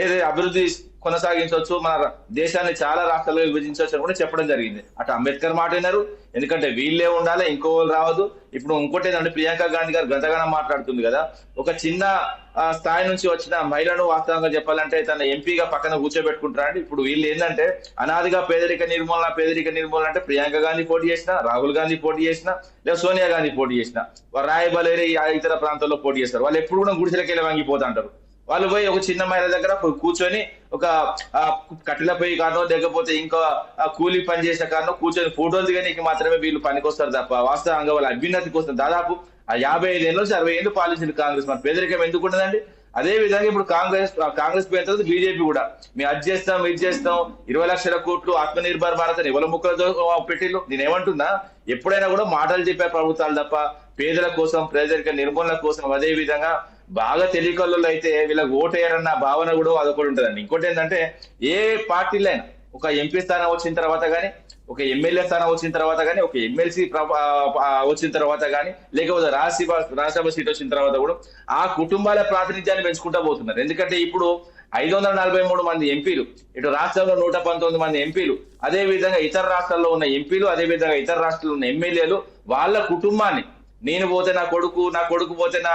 ఏది అభివృద్ధి కొనసాగించవచ్చు, మన దేశాన్ని చాలా రాష్ట్రాలుగా విభజించవచ్చు అని కూడా చెప్పడం జరిగింది. అటు అంబేద్కర్ మాట విన్నారు, ఎందుకంటే వీళ్ళే ఉండాలి, ఇంకో వాళ్ళు రావద్దు. ఇప్పుడు ఇంకోటి ఏంటంటే ప్రియాంక గాంధీ గారు గంటగానం మాట్లాడుతుంది కదా, ఒక చిన్న స్థాయి నుంచి వచ్చిన మహిళను వాస్తవంగా చెప్పాలంటే తన ఎంపీగా పక్కన కూర్చోబెట్టుకుంటారండి. ఇప్పుడు వీళ్ళు ఏంటంటే అనాదిగా పేదరిక నిర్మూలన అంటే ప్రియాంక గాంధీ పోటీ చేసిన, రాహుల్ గాంధీ పోటీ చేసిన, లేదా సోనియా గాంధీ పోటీ చేసిన, రాయబలేరి ఇతర ప్రాంతాల్లో పోటీ చేస్తారు. వాళ్ళు ఎప్పుడు కూడా గుడిసెలకెళ్ళి వంగిపోతుంటారు. వాళ్ళు పోయి ఒక చిన్న మహిళ దగ్గర కూర్చొని ఒక కట్టెల పొయ్యి కారణం లేకపోతే ఇంకా కూలీ పని చేసిన కారణం కూర్చొని ఫోటోలు దిగడానికి మాత్రమే వీళ్ళు పనికొస్తారు తప్ప వాస్తవంగా వాళ్ళ అభ్యున్నతి కోసం దాదాపు 55 ఏళ్ళ నుంచి 60 ఏళ్ళు పాలించింది కాంగ్రెస్. మన పేదరికం ఎందుకు ఉండదండి? అదే విధంగా ఇప్పుడు కాంగ్రెస్ పోయిన తర్వాత బీజేపీ కూడా మేము అది చేస్తాం ఇది చేస్తాం 20 లక్షల కోట్లు ఆత్మనిర్భర్ భారత్ అని ఎవరి ముక్కలతో పెట్టిళ్ళు. నేనేమంటున్నా, ఎప్పుడైనా కూడా మాటలు చెప్పే ప్రభుత్వాలు తప్ప పేదల కోసం పేదరిక నిర్మూలన కోసం అదే విధంగా బాగా తెలియకల్లో అయితే వీళ్ళకి ఓటేయారన్న భావన కూడా అదొకటి ఉంటుందండి. ఇంకోటి ఏంటంటే ఏ పార్టీలో అయినా ఒక ఎంపీ స్థానం వచ్చిన తర్వాత కానీ, ఒక ఎమ్మెల్యే స్థానం వచ్చిన తర్వాత కానీ, ఒక ఎమ్మెల్సీ వచ్చిన తర్వాత కానీ, లేకపోతే రాజ్యసభ సీట్ వచ్చిన తర్వాత కూడా ఆ కుటుంబాల ప్రాతినిధ్యాన్ని పెంచుకుంటూ పోతున్నారు. ఎందుకంటే ఇప్పుడు 543 మంది ఎంపీలు, ఇటు రాష్ట్రంలో 119 మంది ఎంపీలు, అదే విధంగా ఇతర రాష్ట్రాల్లో ఉన్న ఎంపీలు, అదే విధంగా ఇతర రాష్ట్రాల్లో ఉన్న ఎమ్మెల్యేలు వాళ్ళ కుటుంబాన్ని నేను పోతే నా కొడుకు పోతే నా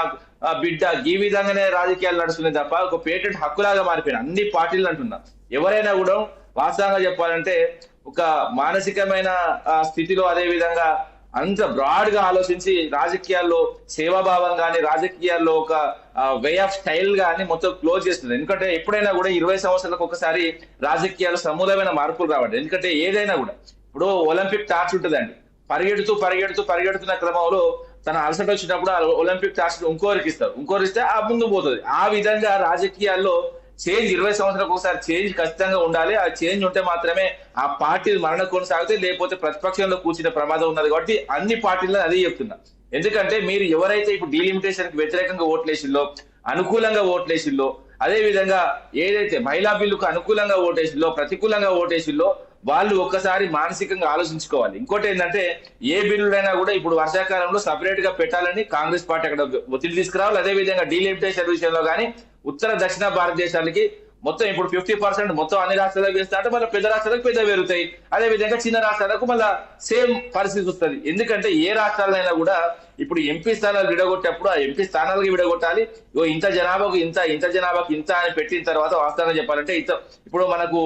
బిడ్డ ఈ విధంగానే రాజకీయాలు నడుస్తున్నాయి తప్ప ఒక పేటెంట్ హక్కులాగా మారిపోయిన అన్ని పార్టీలు అంటున్నా. ఎవరైనా కూడా వాస్తవంగా చెప్పాలంటే ఒక మానసికమైన స్థితిలో అదే విధంగా అంత బ్రాడ్ గా ఆలోచించి రాజకీయాల్లో సేవాభావం కానీ రాజకీయాల్లో ఒక వే ఆఫ్ స్టైల్ గాని మొత్తం క్లోజ్ చేస్తుంది. ఎందుకంటే ఎప్పుడైనా కూడా 20 సంవత్సరాలకు ఒకసారి రాజకీయాలు సమూలమైన మార్పులు రావాలి. ఎందుకంటే ఏదైనా కూడా ఇప్పుడు ఒలింపిక్ టార్చ్ ఉంటుందండి, పరిగెడుతున్న క్రమంలో తన అలసట వచ్చినప్పుడు ఆ ఒలింపిక్ టార్చ్ ఇంకోరికి ఇస్తే ఆ ముందు పోతుంది. ఆ విధంగా రాజకీయాల్లో చేంజ్ 20 సంవత్సరాలకు ఒకసారి చేంజ్ ఖచ్చితంగా ఉండాలి. ఆ చేంజ్ ఉంటే మాత్రమే ఆ పార్టీలు మరణ కొనసాగితే, లేకపోతే ప్రతిపక్షంలో కూర్చునే ప్రమాదం ఉన్నది. కాబట్టి అన్ని పార్టీల్లో అదే చెప్తున్నా. ఎందుకంటే మీరు ఎవరైతే ఇప్పుడు డీలిమిటేషన్ కి వ్యతిరేకంగా ఓట్లేసిల్లో, అనుకూలంగా ఓట్లేసిల్లో, అదే విధంగా ఏదైతే మహిళా బిల్లుకు అనుకూలంగా ఓటేసిల్లో, ప్రతికూలంగా ఓటేసిల్లో వాళ్ళు ఒక్కసారి మానసికంగా ఆలోచించుకోవాలి. ఇంకోటి ఏంటంటే ఏ బిల్లులైనా కూడా ఇప్పుడు వర్షాకాలంలో సపరేట్ గా పెట్టాలని కాంగ్రెస్ పార్టీ అక్కడ ఒత్తిడి తీసుకురావాలి. అదే విధంగా డీలిమిటేషన్ విషయంలో కానీ ఉత్తర దక్షిణ భారతదేశానికి మొత్తం ఇప్పుడు 50% మొత్తం అన్ని రాష్ట్రాలకు వేస్తా అంటే మళ్ళీ పెద్ద రాష్ట్రాలకు పెద్ద పెరుగుతాయి. అదే విధంగా చిన్న రాష్ట్రాలకు మళ్ళీ సేమ్ పరిస్థితి వస్తుంది. ఎందుకంటే ఏ రాష్ట్రాలైనా కూడా ఇప్పుడు ఎంపీ స్థానాలు విడగొట్టేప్పుడు ఆ ఎంపీ స్థానాలకు విడగొట్టాలి. ఇంత జనాభాకు ఇంత జనాభాకు ఇంత అని పెట్టిన తర్వాత వాస్తవంగా చెప్పాలంటే ఇప్పుడు మనకు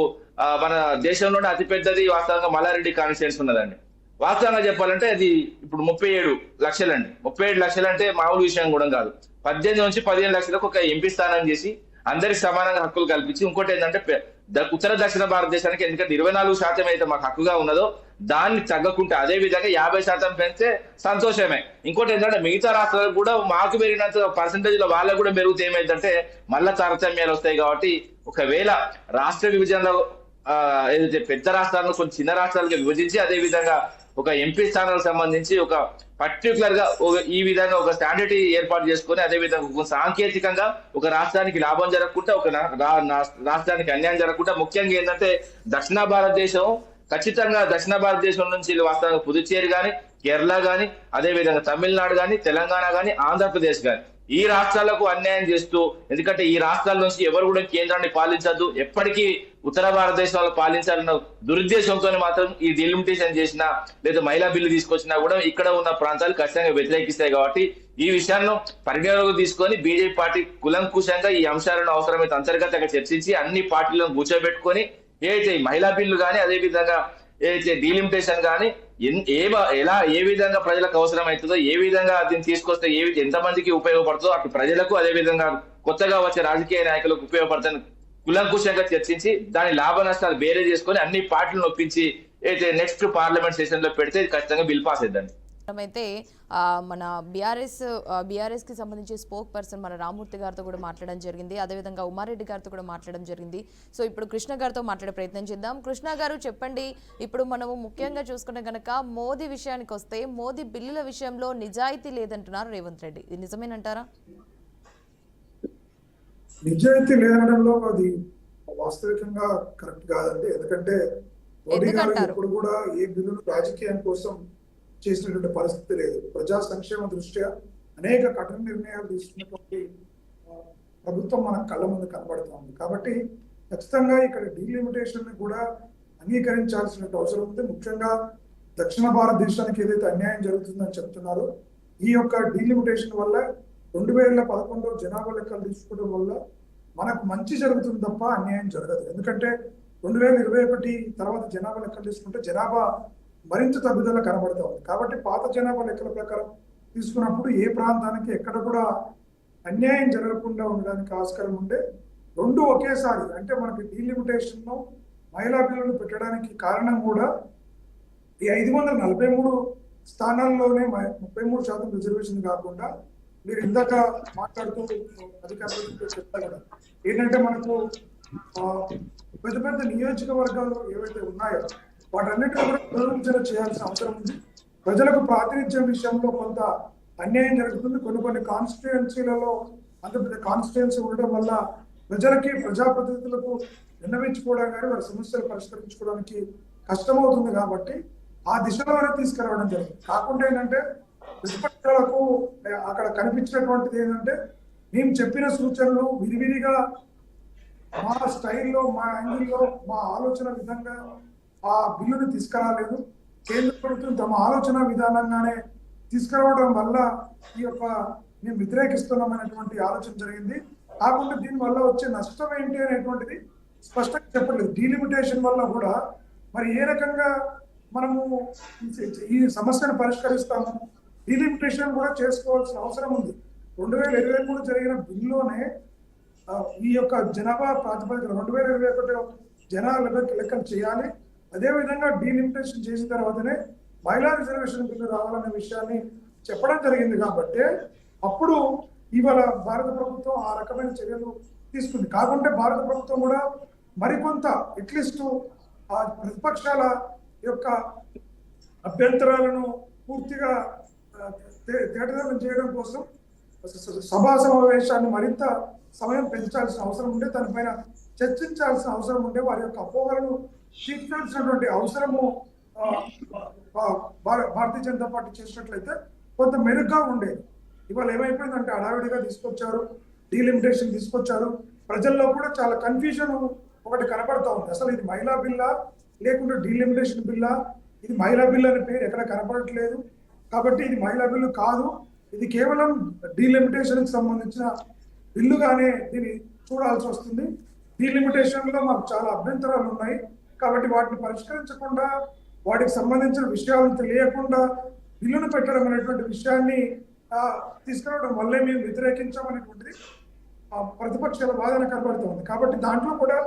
మన దేశంలోనే అతిపెద్దది వాస్తవంగా మల్లారెడ్డి కాన్స్టిట్యున్సీ ఉన్నదండి. వాస్తవంగా చెప్పాలంటే అది ఇప్పుడు 37 లక్షలండి. 37 లక్షలు అంటే మామూలు విషయం కూడా కాదు. 18 నుంచి 15 లక్షలకు ఒక ఎంపీ స్థానం చేసి అందరికి సమానంగా హక్కులు కల్పించి, ఇంకోటి ఏంటంటే ఉత్తర దక్షిణ భారతదేశానికి ఎందుకంటే 24% అయితే మాకు హక్కుగా ఉన్నదో దాన్ని తగ్గకుంటే అదే విధంగా 50% పెంచితే సంతోషమే. ఇంకోటి ఏంటంటే మిగతా రాష్ట్రాలకు కూడా మాకు పెరిగినంత పర్సంటేజ్ లో వాళ్ళకు కూడా పెరిగితే ఏమైందంటే మళ్ళా తారతమ్యాలు వస్తాయి. కాబట్టి ఒకవేళ రాష్ట్ర విభజనలో ఏదైతే పెద్ద రాష్ట్రాలను కొన్ని చిన్న రాష్ట్రాలుగా విభజించి అదే విధంగా ఒక ఎంపీ స్థానాలకు సంబంధించి ఒక పర్టికులర్ గా ఈ విధంగా ఒక స్టాండర్డ్ ఏర్పాటు చేసుకొని అదే విధంగా సాంకేతికంగా ఒక రాష్ట్రానికి లాభం జరగకుండా ఒక రాష్ట్రానికి అన్యాయం జరగకుండా ముఖ్యంగా ఏంటంటే దక్షిణ భారతదేశం ఖచ్చితంగా దక్షిణ భారతదేశం నుంచి వాస్తవంగా పుదుచ్చేరి కానీ, కేరళ కానీ, అదే విధంగా తమిళనాడు కానీ, తెలంగాణ కానీ, ఆంధ్రప్రదేశ్ కానీ ఈ రాష్ట్రాలకు అన్యాయం చేస్తూ, ఎందుకంటే ఈ రాష్ట్రాల నుంచి ఎవరు కూడా కేంద్రాన్ని పాలించద్దు, ఎప్పటికీ ఉత్తర భారతదేశంలో పాలించాలన్న దురుద్దేశంతో మాత్రం ఈ డెలిమిటేషన్ చేసినా లేదా మహిళా బిల్లు తీసుకొచ్చినా కూడా ఇక్కడ ఉన్న ప్రాంతాలు ఖచ్చితంగా వ్యతిరేకిస్తాయి. కాబట్టి ఈ విషయాలను పరిగణలోకి తీసుకొని బీజేపీ పార్టీ కులంకుశంగా ఈ అంశాలను అవసరమైతే అంతర్గతంగా చర్చించి అన్ని పార్టీలను కూర్చోబెట్టుకొని ఏదైతే మహిళా బిల్లు కానీ అదే విధంగా ఏదైతే డీలిమిటేషన్ కానీ ఏ విధంగా ప్రజలకు అవసరం అవుతుందో, ఏ విధంగా దీన్ని తీసుకొస్తే ఎంతమందికి ఉపయోగపడుతుందో అటు ప్రజలకు అదే విధంగా కొత్తగా వచ్చే రాజకీయ నాయకులకు ఉపయోగపడుతుంది కులంకుశంగా చర్చించి దాని లాభ నష్టాలు బేరే చేసుకొని అన్ని పార్టీలను ఒప్పించి అయితే నెక్స్ట్ పార్లమెంట్ సెషన్ లో పెడితే ఖచ్చితంగా బిల్ పాస్ అవుతుంది. అయితే మన బీఆర్ఎస్ కి సంబంధించి స్పోక్ పర్సన్ మన రామూర్తి గారితో కూడా మాట్లాడడం జరిగింది. అదేవిధంగా ఉమారెడ్డి గారితో కూడా మాట్లాడడం జరిగింది. సో ఇప్పుడు కృష్ణ గారితో మాట్లాడే ప్రయత్నం చేద్దాం. కృష్ణ గారు చెప్పండి, ఇప్పుడు మనము ముఖ్యంగా చూసుకుంటే కనుక మోదీ విషయానికి వస్తే మోదీ బిల్లుల విషయంలో నిజాయితీ లేదంటున్నారు రేవంత్ రెడ్డి. ఇది నిజమేనంటారా? నిజాయితీ లేదనడంలో అది వాస్తవికంగా కరెక్ట్ కాదండి. ఎందుకంటే మోడీ గారు ఇప్పుడు కూడా ఏ బిల్లును రాజకీయం కోసం చేసినటువంటి పరిస్థితి లేదు. ప్రజా సంక్షేమ దృష్ట్యా అనేక కఠిన నిర్ణయాలు తీసుకున్నటువంటి ప్రభుత్వం మన కళ్ళ ముందు కనబడుతుంది. కాబట్టి ఖచ్చితంగా ఇక్కడ డీలిమిటేషన్ ని కూడా అంగీకరించాల్సిన అవసరం ఉంది. ముఖ్యంగా దక్షిణ భారతదేశానికి ఏదైతే అన్యాయం జరుగుతుందని చెప్తున్నారో ఈ యొక్క డీలిమిటేషన్ వల్ల 2011 జనాభా లెక్కలు తీసుకోవడం వల్ల మనకు మంచి జరుగుతుంది తప్ప అన్యాయం జరగదు. ఎందుకంటే 2021 తర్వాత జనాభా లెక్కలు తీసుకుంటే జనాభా మరింత తగ్గుదల కనబడుతూ ఉంది. కాబట్టి పాత జనాభా లెక్కల ప్రకారం తీసుకున్నప్పుడు ఏ ప్రాంతానికి ఎక్కడ కూడా అన్యాయం జరగకుండా ఉండడానికి ఆస్కారం ఉండే రెండు ఒకేసారి అంటే మనకి డీలిమిటేషన్ మహిళా బిల్లులు పెట్టడానికి కారణం కూడా ఈ 543 స్థానాల్లోనే 33% రిజర్వేషన్ కాకుండా మీరు ఇందాక మాట్లాడుతూ అధికారులు చెప్తారు కదా ఏంటంటే మనకు పెద్ద పెద్ద నియోజకవర్గాలు ఏవైతే ఉన్నాయో వాటన్నిటిని కూడా పునరుద్ధరణ చేయాల్సిన అవసరం ఉంది. ప్రజలకు ప్రాతినిధ్యం విషయంలో కొంత అన్యాయం జరుగుతుంది. కొన్ని కాన్స్టిట్యుయెన్సీలలో అంత పెద్ద కాన్స్టిట్యుయెన్సీ ఉండడం వల్ల ప్రజలకి ప్రజాప్రతినిధులకు విన్నవించుకోవడం కానీ వారి సమస్యలు పరిష్కరించుకోవడానికి కష్టమవుతుంది. కాబట్టి ఆ దిశలోనే తీసుకురావడం జరిగింది. కాకుండా ఏంటంటే ప్రతిపక్షాలకు అక్కడ కనిపించినటువంటిది ఏంటంటే మేము చెప్పిన సూచనలు విరివిరిగా మా స్టైల్లో మా యాంగిల్లో మా ఆలోచన విధంగా ఆ బిల్లుని తీసుకురాలేదు. కేంద్ర ప్రభుత్వం తమ ఆలోచన విధానంగానే తీసుకురావడం వల్ల ఈ యొక్క మేము వ్యతిరేకిస్తున్నామనేటువంటి ఆలోచన జరిగింది. కాకుండా దీని వల్ల వచ్చే నష్టం ఏంటి అనేటువంటిది స్పష్టంగా చెప్పలేదు. డీలిమిటేషన్ వల్ల కూడా మరి ఏ రకంగా మనము ఈ సమస్యను పరిష్కరిస్తాము, డీలిమిటేషన్ కూడా చేసుకోవాల్సిన అవసరం ఉంది. 2023 జరిగిన బిల్లులోనే ఈ యొక్క జనాభా ప్రాతిపదికన 2021 జనాభా లెక్కలు చేయాలి. అదేవిధంగా డీలిమిటేషన్ చేసిన తర్వాతనే మహిళా రిజర్వేషన్ బిల్లు రావాలనే విషయాన్ని చెప్పడం జరిగింది. కాబట్టి అప్పుడు ఇవాళ భారత ప్రభుత్వం ఆ రకమైన చర్యలు తీసుకుంది. కాకుంటే భారత ప్రభుత్వం కూడా మరికొంత అట్లీస్ట్ ఆ ప్రతిపక్షాల యొక్క అభ్యంతరాలను పూర్తిగా తేటతెల్లం చేయడం కోసం సభా సమావేశాన్ని మరింత సమయం పెంచాల్సిన అవసరం ఉండే, దానిపైన చర్చించాల్సిన అవసరం ఉండే, వారి యొక్క అపోహలను తీర్చాల్సినటువంటి అవసరము భారతీయ జనతా పార్టీ చేసినట్లయితే కొంత మెరుగ్గా ఉండేది. ఇవాళ ఏమైపోయిందంటే హడావిడిగా తీసుకొచ్చారు, డీలిమిటేషన్ తీసుకొచ్చారు, ప్రజల్లో కూడా చాలా కన్ఫ్యూజన్ ఒకటి కనబడతా ఉంది. అసలు ఇది మహిళా బిల్లా లేకుంటే డీలిమిటేషన్ బిల్లా? ఇది మహిళా బిల్ అనే పేరు ఎక్కడ కనపడట్లేదు, కాబట్టి ఇది మహిళా బిల్లు కాదు, ఇది కేవలం డీలిమిటేషన్ కి సంబంధించిన బిల్లుగానే దీన్ని చూడాల్సి వస్తుంది. డీలిమిటేషన్ లో మాకు చాలా అభ్యంతరాలు ఉన్నాయి, కాబట్టి వాటిని పరిష్కరించకుండా, వాటికి సంబంధించిన విషయాలను తెలియకుండా బిల్లును పెట్టడం అనేటువంటి విషయాన్ని తీసుకురావడం వల్లే మేము వ్యతిరేకించామనేటువంటిది ప్రతిపక్షాల వాదన కనబడుతుంది. కాబట్టి దాంట్లో కూడా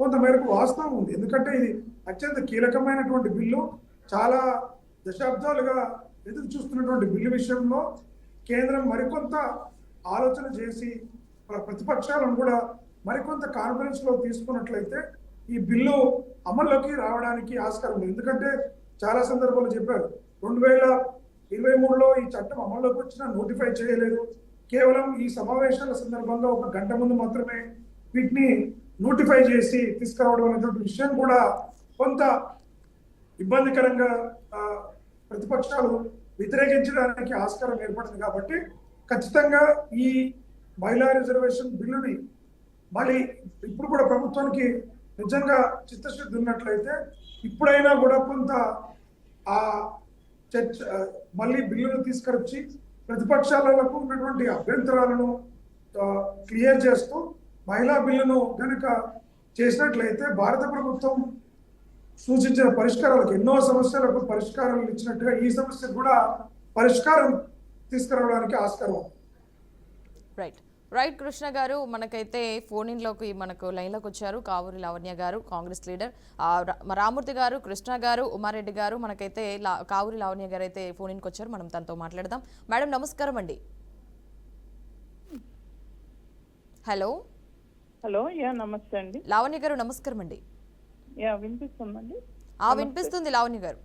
కొంత మేరకు వాస్తవం ఉంది. ఎందుకంటే ఇది అత్యంత కీలకమైనటువంటి బిల్లు, చాలా దశాబ్దాలుగా ఎదురు చూస్తున్నటువంటి బిల్లు విషయంలో కేంద్రం మరికొంత ఆలోచన చేసి ప్రతిపక్షాలను కూడా మరికొంత కాన్ఫరెన్స్ లో తీసుకున్నట్లయితే ఈ బిల్లు అమల్లోకి రావడానికి ఆస్కారం ఉంది. ఎందుకంటే చాలా సందర్భాలు చెప్పారు, 2023లో ఈ చట్టం అమల్లోకి వచ్చినా నోటిఫై చేయలేదు, కేవలం ఈ సమావేశాల సందర్భంగా 1 గంట ముందు మాత్రమే వీటిని నోటిఫై చేసి తీసుకురావడం అనేటువంటి విషయం కూడా కొంత ఇబ్బందికరంగా ప్రతిపక్షాలు వ్యతిరేకించడానికి ఆస్కారం ఏర్పడింది. కాబట్టి ఖచ్చితంగా ఈ మహిళా రిజర్వేషన్ బిల్లుని మళ్ళీ ఇప్పుడు కూడా ప్రభుత్వానికి నిజంగా చిత్తశుద్ధి ఉన్నట్లయితే ఇప్పుడైనా కూడా కొంత ఆ చర్చ మళ్ళీ బిల్లును తీసుకొచ్చి ప్రతిపక్షాలకు ఉన్నటువంటి అభ్యంతరాలను క్లియర్ చేస్తూ మహిళా బిల్లును కనుక చేసినట్లయితే భారత ప్రభుత్వం సూచించిన పరిష్కారాలకు, ఎన్నో సమస్యలకు పరిష్కారాలు ఇచ్చినట్టుగా ఈ సమస్యకు కూడా పరిష్కారం తీసుకురావడానికి ఆస్కారం. రైట్ కృష్ణ గారు, మనకైతే ఫోన్ ఇన్లోకి మనకు లైన్లోకి వచ్చారు కావూరి లావణ్య గారు, కాంగ్రెస్ లీడర్, రామూర్తి గారు, కృష్ణ గారు, ఉమారెడ్డి గారు, మనకైతే కావూరి లావణ్య గారు అయితే ఫోన్ ఇన్కి వచ్చారు. మనం తనతో మాట్లాడదాం. మేడం నమస్కారం అండి. హలో నమస్తే అండి. లావణ్య గారు నమస్కారం అండి. వినిపిస్తుందండి? వినిపిస్తుంది లావణ్య గారు.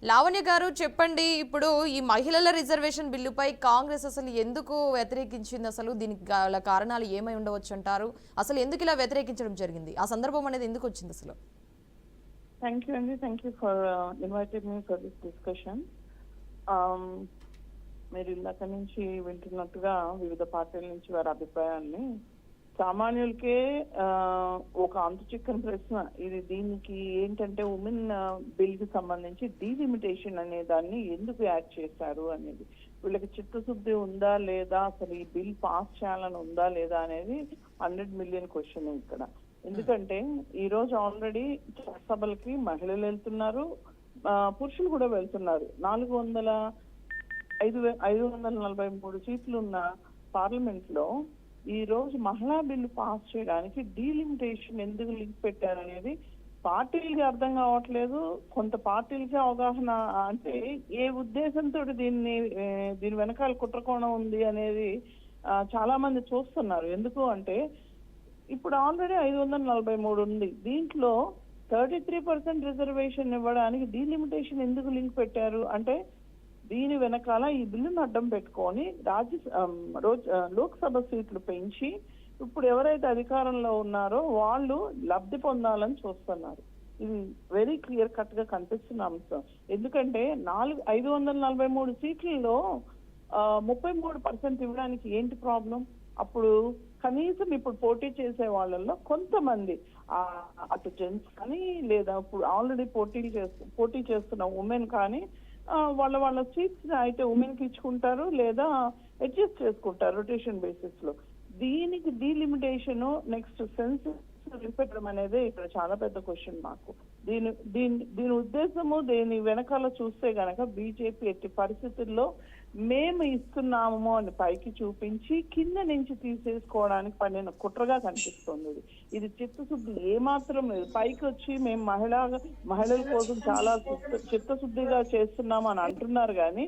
లావణ్య గారు చెప్పండి, ఇప్పుడు ఈ మహిళల రిజర్వేషన్ బిల్లుపై కాంగ్రెస్ అసలు ఎందుకు వ్యతిరేకించింది? అసలు దీనికి గల కారణాలు ఏమై ఉండవచ్చు అంటారు? అసలు ఎందుకు ఇలా వ్యతిరేకించడం జరిగింది? ఆ సందర్భం అనేది ఎందుకు వచ్చింది అసలు? థ్యాంక్ యూ అండి, thank you for invited me for this discussion. మీరు ఇందాక నుంచి వింటున్నట్టుగా వివిధ పార్టీల నుంచి వారి అభిప్రాయాల్ని, సామాన్యులకే ఒక అంతు చిక్కని ప్రశ్న ఇది. దీనికి ఏంటంటే ఉమెన్ బిల్ కి సంబంధించి డీలిమిటేషన్ అనే దాన్ని ఎందుకు యాడ్ చేశారు అనేది, వీళ్ళకి చిత్తశుద్ధి ఉందా లేదా, అసలు ఈ బిల్ పాస్ చేయాలని ఉందా లేదా అనేది 100 మిలియన్ క్వశ్చన్ ఇక్కడ. ఎందుకంటే ఈ రోజు ఆల్రెడీ సభలకి మహిళలు వెళ్తున్నారు, పురుషులు కూడా వెళ్తున్నారు. 543 సీట్లు ఉన్న పార్లమెంట్ లో ఈ రోజు మహిళా బిల్లు పాస్ చేయడానికి డీలిమిటేషన్ ఎందుకు లింక్ పెట్టారనేది పార్టీలకి అర్థం కావట్లేదు. కొంత పార్టీలకి అవగాహన, అంటే ఏ ఉద్దేశంతో దీని వెనకాల కుట్రకోణం ఉంది అనేది చాలా మంది చూస్తున్నారు. ఎందుకు అంటే ఇప్పుడు ఆల్రెడీ 543 ఉంది, దీంట్లో 33% రిజర్వేషన్ ఇవ్వడానికి డీలిమిటేషన్ ఎందుకు లింక్ పెట్టారు అంటే దీని వెనకాల ఈ బిల్లును అడ్డం పెట్టుకొని లోక్సభ సీట్లు పెంచి ఇప్పుడు ఎవరైతే అధికారంలో ఉన్నారో వాళ్ళు లబ్ధి పొందాలని చూస్తున్నారు. ఇది వెరీ క్లియర్ కట్ గా కనిపిస్తున్న అంశం. ఎందుకంటే 543 సీట్లలో 33% ఇవ్వడానికి ఏంటి ప్రాబ్లం? అప్పుడు కనీసం ఇప్పుడు పోటీ చేసే వాళ్ళల్లో కొంతమంది అటు జెంట్స్ కానీ లేదా ఇప్పుడు ఆల్రెడీ పోటీ చేస్తున్న ఉమెన్ కానీ వాళ్ళ సీట్స్ అయితే ఉమెన్ కి ఇచ్చుకుంటారు లేదా అడ్జస్ట్ చేసుకుంటారు రొటేషన్ బేసిస్ లో. దీనికి డీలిమిటేషన్ నెక్స్ట్ సెన్సెస్ పెట్టడం అనేది ఇక్కడ చాలా పెద్ద క్వశ్చన్ మాకు. దీని ఉద్దేశము, దీని వెనకాల చూస్తే గనక బీజేపీ ఎట్టి పరిస్థితుల్లో మేము ఇస్తున్నాము అని పైకి చూపించి కింద నుంచి తీసేసుకోవడానికి పడిన కుట్రగా కనిపిస్తుంది. ఇది చిత్తశుద్ధి ఏమాత్రం లేదు. పైకి వచ్చి మేము మహిళల కోసం చాలా చిత్తశుద్ధిగా చేస్తున్నాము అని అంటున్నారు కానీ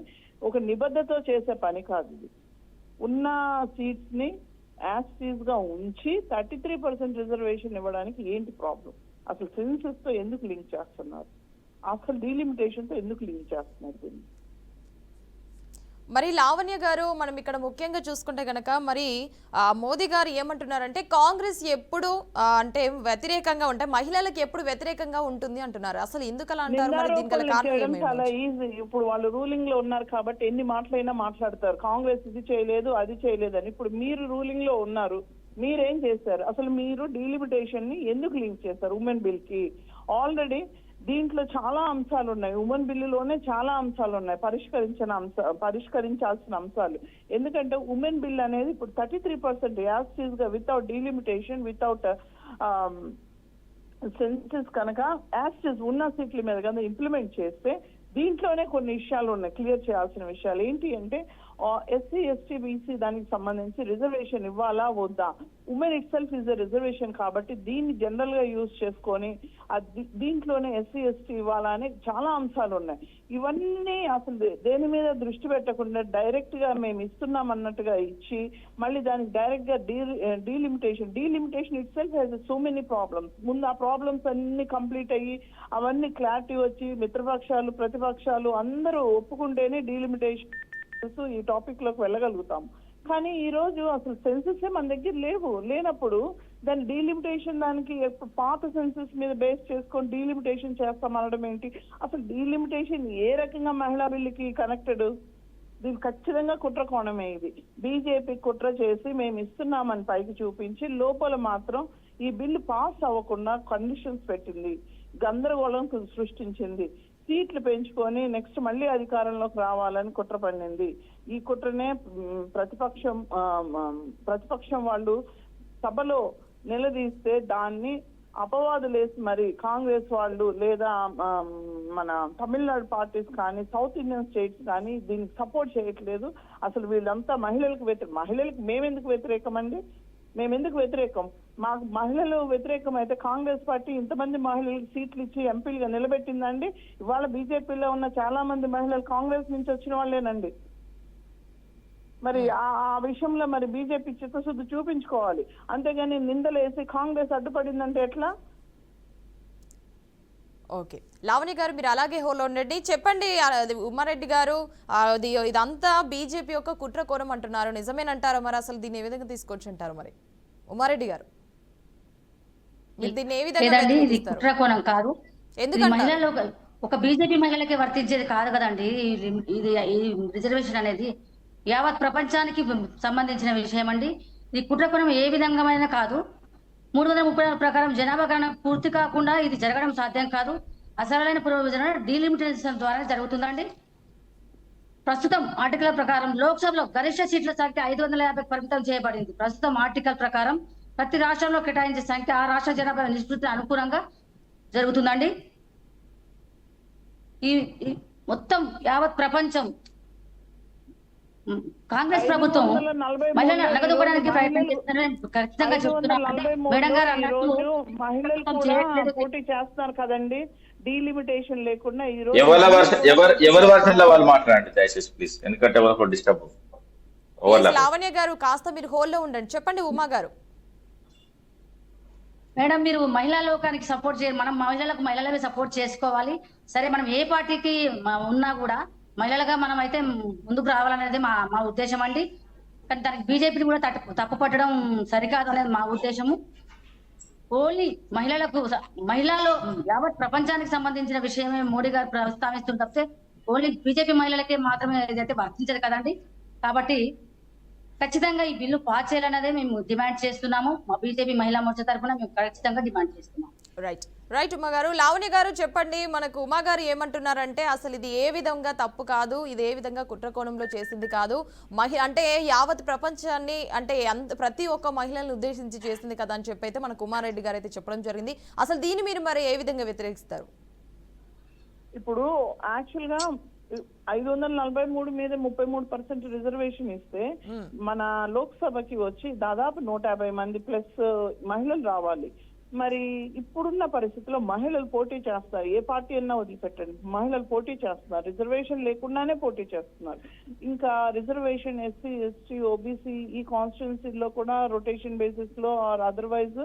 ఒక నిబద్ధతతో చేసే పని కాదు ఇది. ఉన్న సీట్స్ ని యాస్టీస్ గా ఉంచి 33% రిజర్వేషన్ ఇవ్వడానికి ఏంటి ప్రాబ్లం? అసలు సెన్సెస్ తో ఎందుకు లింక్ చేస్తున్నారు? అసలు డీలిమిటేషన్ తో ఎందుకు లింక్ చేస్తున్నారు దీన్ని? మరి లావణ్య గారు మనం ఇక్కడ ముఖ్యంగా చూసుకుంటే గనక మరి మోదీ గారు ఏమంటున్నారంటే కాంగ్రెస్ ఎప్పుడు అంటే వ్యతిరేకంగా ఉంటే మహిళలకు ఎప్పుడు వ్యతిరేకంగా ఉంటుంది అంటున్నారు. అసలు ఎందుకు అలా అంటారు? మరి దీనికి గల కారణం చేయడం ఏమై చాలా ఉండొచ్చు? ఈజీ. ఇప్పుడు వాళ్ళు రూలింగ్ లో ఉన్నారు కాబట్టి ఎన్ని మాటలైనా మాట్లాడతారు. కాంగ్రెస్ ఇది చేయలేదు అది చేయలేదు అని. ఇప్పుడు మీరు రూలింగ్ లో ఉన్నారు, మీరేం చేశారు? అసలు మీరు డీలిమిటేషన్ ని ఎందుకు లీవ్ చేశారు ఉమెన్ బిల్ కి? ఆల్రెడీ దీంట్లో చాలా అంశాలు ఉన్నాయి. ఉమెన్ బిల్లులోనే చాలా అంశాలు ఉన్నాయి పరిష్కరించాల్సిన అంశాలు. ఎందుకంటే ఉమెన్ బిల్ అనేది ఇప్పుడు 33% యాజ్ గా వితౌట్ డీలిమిటేషన్ వితౌట్ సెన్సెస్ కనుక యాజ్ ఉన్న సీట్ల మీద కనుక ఇంప్లిమెంట్ చేస్తే దీంట్లోనే కొన్ని విషయాలు ఉన్నాయి క్లియర్ చేయాల్సిన విషయాలు. ఏంటి అంటే ఎస్సీ ఎస్టీ బీసీ దానికి సంబంధించి రిజర్వేషన్ ఇవ్వాలా వద్దా? Women it self is a reservation కాబట్టి దీన్ని జనరల్ గా యూజ్ చేసుకొని దీంట్లోనే ఎస్సీ ఎస్టీ ఇవ్వాలా అని చాలా అంశాలు ఉన్నాయి. ఇవన్నీ అసలు దేని మీద దృష్టి పెట్టకుండా డైరెక్ట్ గా మేము ఇస్తున్నాం అన్నట్టుగా ఇచ్చి మళ్ళీ దానికి డైరెక్ట్ గా delimitation it self has so many problems. ముందు ఆ ప్రాబ్లమ్స్ అన్ని కంప్లీట్ అయ్యి అవన్నీ క్లారిటీ వచ్చి మిత్రపక్షాలు ప్రతిపక్షాలు అందరూ ఒప్పుకుంటేనే డీలిమిటేషన్ ఈ టాపిక్ లోకి వెళ్ళగలుగుతాం. కానీ ఈ రోజు అసలు సెన్సెస్ మన దగ్గర లేనప్పుడు దాని డీలిమిటేషన్ దానికి పాత సెన్సెస్ మీద బేస్ చేసుకొని డీలిమిటేషన్ చేస్తాం అనడం ఏంటి? అసలు డీలిమిటేషన్ ఏ రకంగా మహిళా బిల్లుకి కనెక్టెడ్? దీని ఖచ్చితంగా కుట్ర కోణమే. ఇది బీజేపీ కుట్ర చేసి మేము ఇస్తున్నామని పైకి చూపించి లోపల మాత్రం ఈ బిల్లు పాస్ అవ్వకుండా కండిషన్స్ పెట్టింది, గందరగోళం సృష్టించింది, సీట్లు పెంచుకొని నెక్స్ట్ మళ్ళీ అధికారంలోకి రావాలని కుట్ర పన్నింది. ఈ కుట్రనే ప్రతిపక్షం వాళ్ళు సభలో నిలదీస్తే దాన్ని అపవాదులేసి మరి కాంగ్రెస్ వాళ్ళు లేదా మన తమిళనాడు పార్టీస్ కానీ సౌత్ ఇండియన్ స్టేట్స్ కానీ దీనికి సపోర్ట్ చేయట్లేదు. అసలు వీళ్ళంతా మహిళలకు మేమెందుకు వ్యతిరేకం అండి? మేమెందుకు వ్యతిరేకం? మాకు మహిళలు వ్యతిరేకం అయితే కాంగ్రెస్ పార్టీ ఇంతమంది మహిళలకు సీట్లు ఇచ్చి ఎంపీలుగా నిలబెట్టిందండి. ఇవాళ బీజేపీలో ఉన్న చాలా మంది మహిళలు కాంగ్రెస్ నుంచి వచ్చిన వాళ్ళేనండి. మరి ఆ విషయంలో మరి బీజేపీ చిత్తశుద్ధి చూపించుకోవాలి. అంతేగాని నిందలేసి కాంగ్రెస్ అడ్డుపడిందంటే ఎట్లా? ఓకే, లావణ్య గారు మీరు అలాగే హోల్లో ఉండండి. చెప్పండి, ఉమ్మారెడ్డి గారు ఇదంతా బీజేపీ యొక్క కుట్ర కోణం అంటున్నారు, నిజమేనంటారా? మరి అసలు దీన్ని ఏ విధంగా తీసుకొచ్చి అంటారు? మరి ఉమ్మారెడ్డి గారు మీరు దీన్ని ఏ విధంగా ఇది కుట్ర కోణం కాదు. మహిళలు ఒక బీజేపీ మహిళలకి వర్తించేది కాదు కదండి. ఇది రిజర్వేషన్ అనేది యావత్ ప్రపంచానికి సంబంధించిన విషయం అండి. ఈ కుట్ర కోణం ఏ విధంగా కాదు. 334 ప్రకారం జనాభా గణన పూర్తి కాకుండా ఇది జరగడం సాధ్యం కాదు. అసలైన పునర్విభజన డీలిమిటేషన్ ద్వారా జరుగుతుందండి. ప్రస్తుతం ఆర్టికల్ ప్రకారం లోక్సభలో గరిష్ట సీట్ల సంఖ్య 550 పరిమితం చేయబడింది. ప్రస్తుతం ఆర్టికల్ ప్రకారం ప్రతి రాష్ట్రంలో కేటాయించే సంఖ్య ఆ రాష్ట్ర జనాభా నిష్పత్తికి అనుగుణంగా జరుగుతుందండి. ఈ మొత్తం యావత్ ప్రపంచం కాంగ్రెస్ ప్రభుత్వం మహిళలను అణగదొక్కడానికి ప్రయత్నం చేస్తున్నారని ఖచ్చితంగా చెప్తున్నారు. మేడం గారు మహిళలు పోటీ చేస్తున్నారు కదండి డీలిమిటేషన్ లేకుండా. ఈ రోజు ఎవరి వర్షన్లో వాళ్ళు మాట్లాడండి దయచేసి ప్లీజ్, ఎందుకంటే ఎవరు డిస్టర్బ్. లావణ్య గారు కాస్త మీరు హోల్లో ఉండండి. చెప్పండి ఉమా గారు. మేడం మీరు మహిళా లోకానికి సపోర్ట్ చేయాలి. మనం మహిళలమే సపోర్ట్ చేసుకోవాలి. సరే మనం ఏ పార్టీకి ఉన్నా కూడా మహిళలుగా మనం అయితే ముందుకు రావాలనేది మా ఉద్దేశం అండి. కానీ దానికి బీజేపీని కూడా తప్పు పట్టడం సరికాదు అనేది మా ఉద్దేశము. ఓన్లీ మహిళలో యావత్ ప్రపంచానికి సంబంధించిన విషయమే మోడీ గారు ప్రస్తావిస్తుంది తప్పితే ఓన్లీ బీజేపీ మహిళలకే మాత్రమే ఇదైతే వర్తించదు కదండి. కాబట్టి ఖచ్చితంగా ఈ బిల్లు పాస్ చేయాలన్నదే మేము డిమాండ్ చేస్తున్నాము. మా బీజేపీ మహిళా మోర్చా తరఫున మేము ఖచ్చితంగా డిమాండ్ చేస్తున్నాం. రైట్ ఉమా గారు. లావణ్య గారు చెప్పండి, మనకు ఉమా గారు ఏమంటున్నారంటే అసలు ఇది ఏ విధంగా తప్పు కాదు, ఇది ఏ విధంగా కుట్రకోణంలో చేసింది కాదు, అంటే యావత్ ప్రపంచాన్ని అంటే ప్రతి ఒక్క మహిళలను ఉద్దేశించి చేసింది కదా అని చెప్పి అయితే మనకు ఉమారెడ్డి గారు అయితే చెప్పడం జరిగింది. అసలు దీన్ని మీరు మరి ఏ విధంగా వ్యతిరేకిస్తారు? ఇప్పుడు యాక్చువల్ గా 543 మీద 33% రిజర్వేషన్ ఇస్తే మన లోక్సభకి వచ్చి దాదాపు 150 మంది ప్లస్ మహిళలు రావాలి. మరి ఇప్పుడున్న పరిస్థితిలో మహిళలు పోటీ చేస్తారు. ఏ పార్టీ అన్నా వదిలిపెట్టండి, మహిళలు పోటీ చేస్తున్నారు. రిజర్వేషన్ లేకుండానే పోటీ చేస్తున్నారు. ఇంకా రిజర్వేషన్ ఎస్సీ ఎస్టీ ఓబీసీ ఈ కాన్స్టిట్యున్సీలో కూడా రొటేషన్ బేసిస్ లో ఆర్ అదర్వైజ్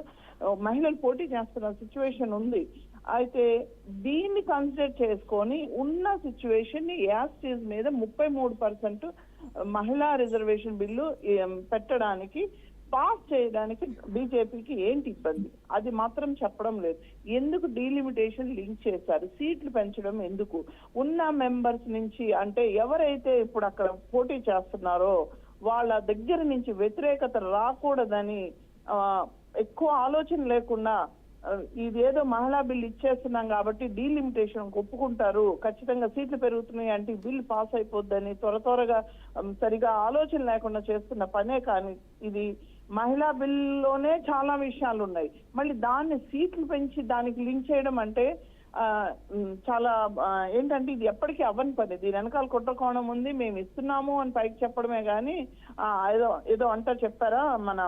మహిళలు పోటీ చేస్తున్న సిచ్యువేషన్ ఉంది. అయితే దీన్ని కన్సిడర్ చేసుకొని ఉన్న సిచ్యువేషన్ ని యాస్టీస్ మీద 33% మహిళా రిజర్వేషన్ బిల్లు పెట్టడానికి పాస్ చేయడానికి బీజేపీకి ఏంటి ఇబ్బంది? అది మాత్రం చెప్పడం లేదు. ఎందుకు డీలిమిటేషన్ లింక్ చేశారు? సీట్లు పెంచడం ఎందుకు? ఉన్న మెంబర్స్ నుంచి అంటే ఎవరైతే ఇప్పుడు అక్కడ పోటీ చేస్తున్నారో వాళ్ళ దగ్గర నుంచి వ్యతిరేకత రాకూడదని ఎక్కువ ఆలోచన లేకుండా ఇదేదో మహిళా బిల్లు ఇచ్చేస్తున్నాం కాబట్టి డీలిమిటేషన్ ఒప్పుకుంటారు, ఖచ్చితంగా సీట్లు పెరుగుతున్నాయి అంటే బిల్లు పాస్ అయిపోద్దని త్వరగా సరిగా ఆలోచన లేకుండా చేస్తున్న పనే. కానీ ఇది మహిళా బిల్లులోనే చాలా విషయాలు ఉన్నాయి, మళ్ళీ దాన్ని సీట్లు పెంచి దానికి లింక్ చేయడం అంటే చాలా ఏంటంటే ఇది ఎప్పటికీ అవ్వని పని. దీని వెనకాల కుట్రకోణం ఉంది, మేము ఇస్తున్నాము అని పైకి చెప్పడమే కానీ ఏదో అంతా చెప్పారా, మన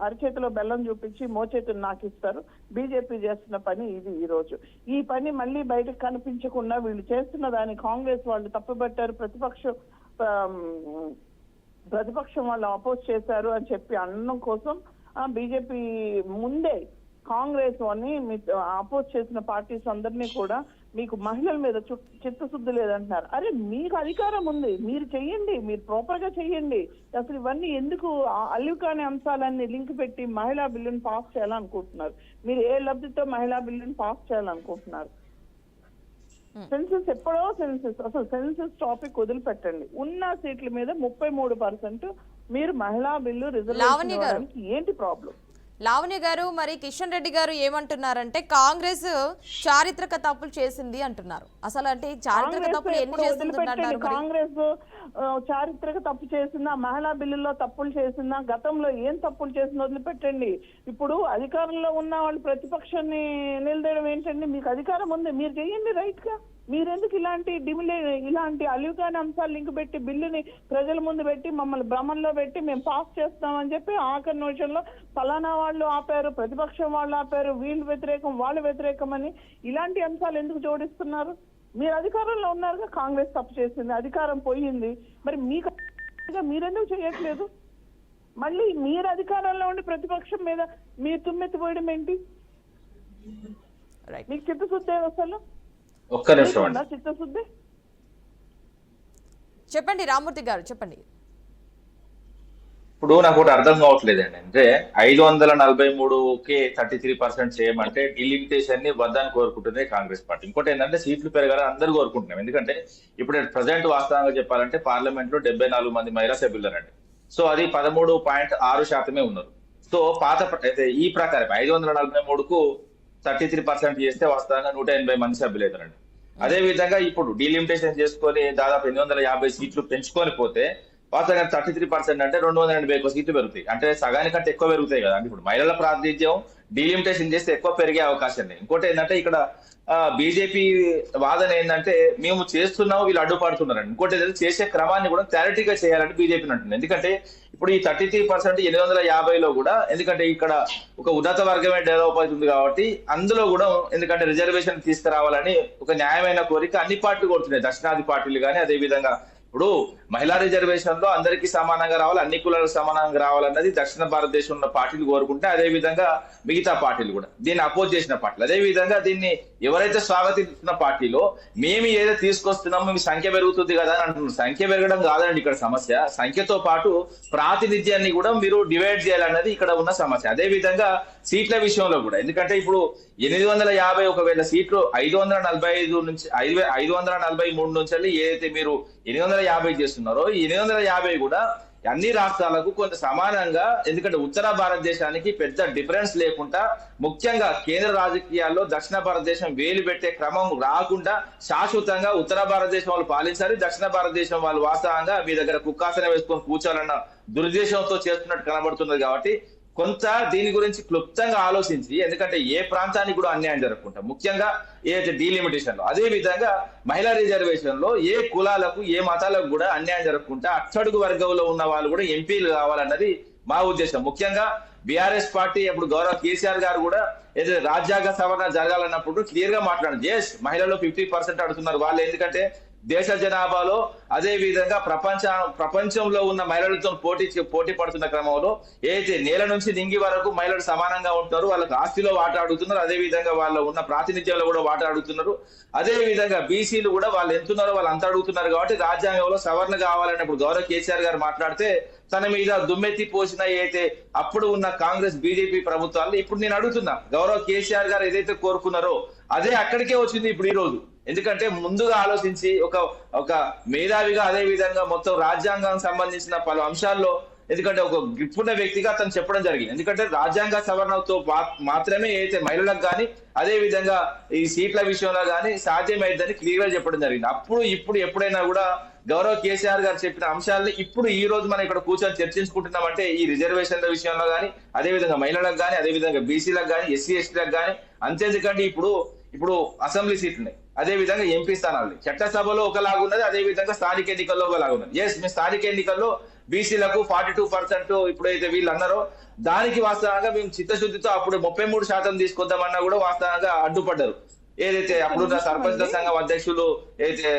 అరచేతిలో బెల్లం చూపించి మోచేతులు నాకు ఇస్తారు. బీజేపీ చేస్తున్న పని ఇది. ఈ రోజు ఈ పని మళ్ళీ బయటకు కనిపించకుండా వీళ్ళు చేస్తున్న దాన్ని కాంగ్రెస్ వాళ్ళు తప్పుబట్టారు, ప్రతిపక్షం వాళ్ళు అపోజ్ చేశారు అని చెప్పి అనడం కోసం బీజేపీ ముందే కాంగ్రెస్ అని అపోజ్ చేసిన పార్టీస్ అందరినీ కూడా మీకు మహిళల మీద చిత్తశుద్ధి లేదంటున్నారు. అరే మీకు అధికారం ఉంది, మీరు చెయ్యండి, మీరు ప్రాపర్ గా చెయ్యండి. అసలు ఇవన్నీ ఎందుకు అల్లివ్ కాని అంశాలన్నీ లింక్ పెట్టి మహిళా బిల్లును పాస్ చేయాలనుకుంటున్నారు? మీరు ఏ లబ్ధితో మహిళా బిల్లును పాస్ చేయాలనుకుంటున్నారు? సెన్సెస్ ఎప్పుడో అసలు సెన్సెస్ టాపిక్ వదిలిపెట్టండి. ఉన్న సీట్ల మీద 33% మీరు మహిళా బిల్లు రిజర్వేషన్ ఏంటి ప్రాబ్లం? లావణ్య గారు, మరి కిషన్ రెడ్డి గారు ఏమంటున్నారంటే కాంగ్రెస్ చారిత్రక తప్పులు చేసింది అంటున్నారు. అసలు అంటే చారిత్రక తప్పులు ఎన్ని చేస్తుందంటారు? కాంగ్రెస్ చారిత్రక తప్పు చేసిందా? మహిళా బిల్లులో తప్పులు చేసిందా? గతంలో ఏం తప్పులు చేసిందో వదిలిపెట్టండి. ఇప్పుడు అధికారంలో ఉన్న వాళ్ళు ప్రతిపక్షాన్ని నిలదీయడం ఏంటండి? మీకు అధికారం ఉంది, మీరు చెయ్యండి రైట్ గా. మీరెందుకు ఇలాంటి అలివికాని అంశాలు లింక్ పెట్టి బిల్లుని ప్రజల ముందు పెట్టి మమ్మల్ని భ్రమంలో పెట్టి మేము పాస్ చేస్తామని చెప్పి ఆఖరి నిమిషంలో ఫలానా వాళ్ళు ఆపారు, ప్రతిపక్షం వాళ్ళు ఆపారు, వీళ్ళు వ్యతిరేకం వాళ్ళు వ్యతిరేకం అని ఇలాంటి అంశాలు ఎందుకు జోడిస్తున్నారు? మీరు అధికారంలో ఉన్నారుగా, కాంగ్రెస్ తప్పు చేసింది, అధికారం పోయింది, మరి మీకు మీరెందుకు చేయట్లేదు? మళ్ళీ మీరు అధికారంలో ఉండి ప్రతిపక్షం మీద మీరు తుమ్మెత్తిపోయడం ఏంటి? మీకు చిత్తశుద్ధి అసలు ఒక్క నిమిషం చిత్తశుద్ధి చెప్పండి రామూర్తి గారు, చెప్పండి. ఇప్పుడు నాకు ఒకటి అర్థం కావట్లేదండి. అంటే 543కి 33% చేయమంటే డిలిమిటేషన్ ని వద్దని కోరుకుంటుంది కాంగ్రెస్ పార్టీ. ఇంకోటి ఏంటంటే సీట్లు పెరగాలని అందరూ కోరుకుంటున్నాం. ఎందుకంటే ఇప్పుడు ప్రజెంట్ వాస్తవంగా చెప్పాలంటే పార్లమెంట్ లో 74 మంది మహిళా సభ్యులనండి. సో అది 13.6% ఉన్నారు. సో అయితే ఈ ప్రకారం 543కు 33% చేస్తే వాస్తవంగా 180 మంది సభ్యులు అవుతారండి. అదే విధంగా ఇప్పుడు డీలిమిటేషన్ చేసుకొని దాదాపు 850 సీట్లు పెంచుకొని పోతే వాస్తవంగా 33% అంటే 281 సీట్లు పెరుగుతాయి. అంటే సగానికంటే ఎక్కువ పెరుగుతాయి కదా. ఇప్పుడు మహిళల ప్రాతినిధ్యం డీలిమిటేషన్ చేస్తే ఎక్కువ పెరిగే అవకాశం లేదు. ఇంకోటి ఏంటంటే ఇక్కడ బీజేపీ వాదన ఏంటంటే మేము చేస్తున్నాము, వీళ్ళు అడ్డుపడుతున్నారండి. ఇంకోటి ఏదైతే చేసే క్రమాన్ని కూడా క్లారిటీగా చేయాలని బీజేపీ అంటుంది. ఎందుకంటే ఇప్పుడు ఈ 33% 850లో కూడా ఎందుకంటే ఇక్కడ ఒక ఉన్నత వర్గమే డెవలప్ అవుతుంది కాబట్టి అందులో కూడా ఎందుకంటే రిజర్వేషన్ తీసుకురావాలని ఒక న్యాయమైన కోరిక అన్ని పార్టీలు కోరుతున్నాయి, దక్షిణాది పార్టీలు కానీ. అదే విధంగా ఇప్పుడు మహిళా రిజర్వేషన్ లో అందరికీ సమానంగా రావాలి, అన్ని కులాలకు సమానంగా రావాలన్నది దక్షిణ భారతదేశంలో ఉన్న పార్టీలు కోరుకుంటే అదే విధంగా మిగతా పార్టీలు కూడా దీన్ని అపోజ్ చేసిన పార్టీలు అదే విధంగా దీన్ని ఎవరైతే స్వాగతిస్తున్న పార్టీలో మేము ఏదో తీసుకొస్తున్నామో మీ సంఖ్య పెరుగుతుంది కదా అని అంటున్నారు. సంఖ్య పెరగడం కాదండి ఇక్కడ సమస్య, సంఖ్యతో పాటు ప్రాతినిధ్యాన్ని కూడా మీరు డివైడ్ చేయాలన్నది ఇక్కడ ఉన్న సమస్య. అదే విధంగా సీట్ల విషయంలో కూడా ఎందుకంటే ఇప్పుడు 850 ఒకవేళ సీట్లు 545 నుంచి 543 నుంచి ఏదైతే మీరు 850 చేస్తున్నారో ఈ 850 కూడా అన్ని రాష్ట్రాలకు కొంత సమానంగా, ఎందుకంటే ఉత్తర భారతదేశానికి పెద్ద డిఫరెన్స్ లేకుండా ముఖ్యంగా కేంద్ర రాజకీయాల్లో దక్షిణ భారతదేశం వేలు పెట్టే క్రమం రాకుండా శాశ్వతంగా ఉత్తర భారతదేశం వాళ్ళు పాలించాలి, దక్షిణ భారతదేశం వాళ్ళు వాస్తవంగా మీ దగ్గర కుక్కాసన వేసుకొని కూర్చోాలన్న దురుద్దేశంతో చేస్తున్నట్టు కనబడుతున్నది. కాబట్టి కొంత దీని గురించి క్లుప్తంగా ఆలోచించి, ఎందుకంటే ఏ ప్రాంతానికి కూడా అన్యాయం జరగకుండా ముఖ్యంగా ఏదైతే డీలిమిటేషన్ లో అదే విధంగా మహిళా రిజర్వేషన్ లో ఏ కులాలకు ఏ మతాలకు కూడా అన్యాయం జరగకుండా అట్టడుగు వర్గంలో ఉన్న వాళ్ళు కూడా ఎంపీలు కావాలన్నది మా ఉద్దేశం. ముఖ్యంగా బీఆర్ఎస్ పార్టీ అప్పుడు గౌరవ కేసీఆర్ గారు కూడా ఏదైతే రాజ్యాంగ సవరణ జరగాలన్నప్పుడు క్లియర్ గా మాట్లాడారు. మహిళలు 50% అడుగుతున్నారు వాళ్ళు, ఎందుకంటే దేశ జనాభాలో అదే విధంగా ప్రపంచంలో ఉన్న మహిళలతో పోటీ పడుతున్న క్రమంలో ఏదైతే నేల నుంచి నింగి వరకు మహిళలు సమానంగా ఉంటున్నారు, వాళ్ళకి ఆస్తిలో వాటా అడుగుతున్నారు, అదే విధంగా వాళ్ళు ఉన్న ప్రాతినిధ్యంలో కూడా వాటా అడుగుతున్నారు. అదే విధంగా బీసీలు కూడా వాళ్ళు ఎంతున్నారో వాళ్ళు అంత అడుగుతున్నారు. కాబట్టి రాజ్యాంగంలో సవరణ కావాలని ఇప్పుడు గౌరవ కేసీఆర్ గారు మాట్లాడితే తన మీద దుమ్మెత్తి పోసిన ఏదైతే అప్పుడు ఉన్న కాంగ్రెస్ బీజేపీ ప్రభుత్వాలు ఇప్పుడు నేను అడుగుతున్నా, గౌరవ కేసీఆర్ గారు ఏదైతే కోరుకున్నారో అదే అక్కడికే వచ్చింది ఇప్పుడు ఈ రోజు. ఎందుకంటే ముందుగా ఆలోచించి ఒక మేధావిగా అదే విధంగా మొత్తం రాజ్యాంగానికి సంబంధించిన పలు అంశాల్లో, ఎందుకంటే ఒక గ్రిప్పున్న వ్యక్తిగా అతను చెప్పడం జరిగింది. ఎందుకంటే రాజ్యాంగ సవరణతో మాత్రమే ఏదైతే మహిళలకు కానీ అదే విధంగా ఈ సీట్ల విషయంలో కానీ సాధ్యమైందని క్లియర్ గా చెప్పడం జరిగింది. అప్పుడు ఇప్పుడు ఎప్పుడైనా కూడా గౌరవ కేసీఆర్ గారు చెప్పిన అంశాలని ఇప్పుడు ఈ రోజు మనం ఇక్కడ కూర్చొని చర్చించుకుంటున్నామంటే ఈ రిజర్వేషన్ల విషయంలో కానీ అదే విధంగా మహిళలకు కానీ అదే విధంగా బీసీలకు కానీ ఎస్సీ ఎస్టీలకు కానీ అంతేందుకంటే ఇప్పుడు అసెంబ్లీ సీట్లున్నాయి, అదే విధంగా ఎంపీ స్థానాలు చట్టసభలో ఒకలాగున్నది, అదే విధంగా స్థానిక ఎన్నికల్లో ఒకలాగున్నది. ఎస్, మీ స్థానిక ఎన్నికల్లో బీసీలకు 42% ఇప్పుడైతే వీళ్ళు అన్నారో దానికి వాస్తవంగా మేము చిత్తశుద్ధితో అప్పుడు 33% తీసుకొద్దామన్నా కూడా వాస్తవంగా అడ్డుపడ్డారు. ఏదైతే అప్పుడున్న సర్పంచ్ సంఘం అధ్యక్షులు అయితే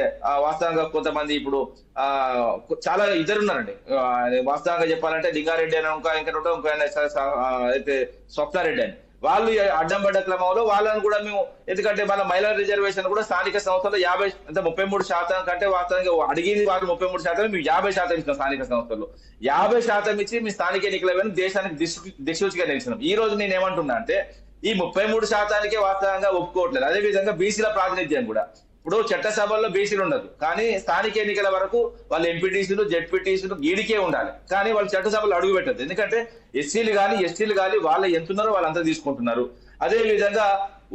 వాస్తవంగా కొంతమంది ఇప్పుడు చాలా ఇద్దరున్నారండి. వాస్తవంగా చెప్పాలంటే లింగారెడ్డి అని ఇంకొక అయితే స్వప్నారెడ్డి అని వాళ్ళు అడ్డం పడ్డ క్రమంలో వాళ్ళని కూడా మేము, ఎందుకంటే మన మహిళా రిజర్వేషన్ కూడా స్థానిక సంస్థలు 33% కంటే వాస్తవంగా అడిగింది వాళ్ళు 33%, మేము 50% ఇచ్చినాం. స్థానిక సంస్థల్లో 50% ఇచ్చి మీ స్థానిక ఎన్నికల దేశానికి దిశూచిగా నిలిచినాం. ఈ రోజు నేను ఏమంటున్నా అంటే ఈ 33%కే వాస్తవంగా ఒప్పుకోవట్లేదు. అదే విధంగా బీసీల ప్రాతినిధ్యం కూడా ఇప్పుడు చట్టసభల్లో బీసీలు ఉండదు, కానీ స్థానిక ఎన్నికల వరకు వాళ్ళు ఎంపీటీసీలు జెడ్పీటీసీలు ఈడికే ఉండాలి, కానీ వాళ్ళు చట్టసభలు అడుగు పెట్టదు. ఎందుకంటే ఎస్సీలు కానీ ఎస్టీలు కానీ వాళ్ళు ఎంత ఉన్నారో వాళ్ళంతా తీసుకుంటున్నారు. అదే విధంగా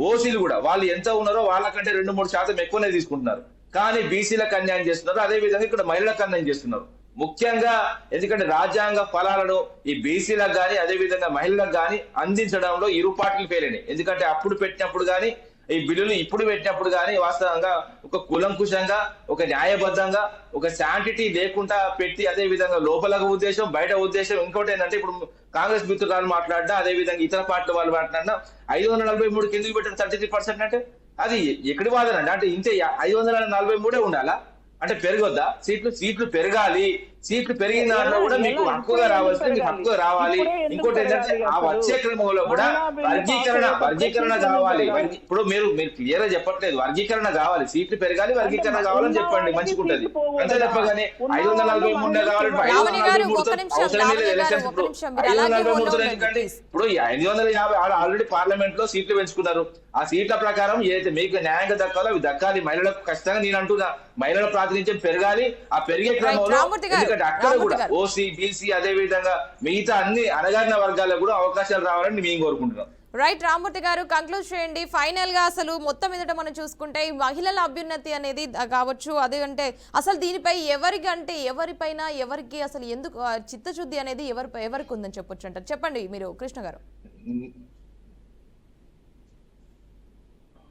ఓసీలు కూడా వాళ్ళు ఎంత ఉన్నారో వాళ్ళకంటే 2-3% ఎక్కువనే తీసుకుంటున్నారు, కానీ బీసీలకు అన్యాయం చేస్తున్నారు. అదే విధంగా ఇక్కడ మహిళలకు అన్యాయం చేస్తున్నారు. ముఖ్యంగా ఎందుకంటే రాజ్యాంగ ఫలాలను ఈ బీసీలకు కానీ అదే విధంగా మహిళలకు కానీ అందించడంలో ఇరు పార్టీలు ఫెయిల్ అయినాయి. ఎందుకంటే అప్పుడు పెట్టినప్పుడు కానీ ఈ బిల్లులు ఇప్పుడు పెట్టినప్పుడు కానీ వాస్తవంగా ఒక కులంకుశంగా ఒక న్యాయబద్ధంగా ఒక శాంటిటీ లేకుండా పెట్టి, అదే విధంగా లోపల ఉద్దేశం బయట ఉద్దేశం. ఇంకోటి ఏంటంటే ఇప్పుడు కాంగ్రెస్ మిత్రులు మాట్లాడినా అదే విధంగా ఇతర పార్టీల వాళ్ళు మాట్లాడినా 543 కిందకి పెట్టిన 33% అంటే అది ఎక్కడి వాదన అండి? అంటే ఇంతే 543 ఉండాలా? అంటే పెరగొద్దా? సీట్లు పెరగాలి. సీట్లు పెరిగిన దాంట్లో కూడా మీకు హక్కుగా రావాల్సింది మీకు హక్కుగా రావాలి. ఇంకోటి ఏంటంటే ఆ వచ్చే క్రమంలో కూడా వర్గీకరణ కావాలి. ఇప్పుడు మీరు క్లియర్ గా చెప్పట్లేదు, వర్గీకరణ కావాలి, సీట్లు పెరగాలి, వర్గీకరణ కావాలని చెప్పండి, మంచిగుంటది. అంతే తప్పగానే 543 కావాలి, 543 అవసరం లేదు. ఎలక్షన్స్ ఇప్పుడు 543 ఎందుకండి? ఇప్పుడు 550 ఆల్రెడీ పార్లమెంట్ లో సీట్లు పెంచుకున్నారు. ఆ సీట్ల ప్రకారం ఏదైతే మీకు న్యాయంగా దక్కాలో అవి దక్కాలి. మహిళలకు ఖచ్చితంగా నేను అంటున్నా మహిళల ప్రాతినిధ్యం పెరగాలి. ఆ పెరిగే క్రమంలో ఎందుకంటే అక్కడ కూడా ఓసీ బీసీ అదే విధంగా మిగతా అన్ని అణగారిన వర్గాలకు కూడా అవకాశాలు రావాలని మేము కోరుకుంటున్నాం. రైట్, రామూర్తి గారు కంక్లూడ్ చేయండి. ఫైనల్ గా అసలు మొత్తం మీదట మనం చూసుకుంటే ఈ మహిళల అభ్యున్నతి అనేది కావచ్చు, అదే అంటే అసలు దీనిపై ఎవరిపైన ఎవరికి అసలు ఎందుకు చిత్తశుద్ధి అనేది ఎవరికి ఉందని చెప్పొచ్చు అంటారు? చెప్పండి మీరు కృష్ణ గారు.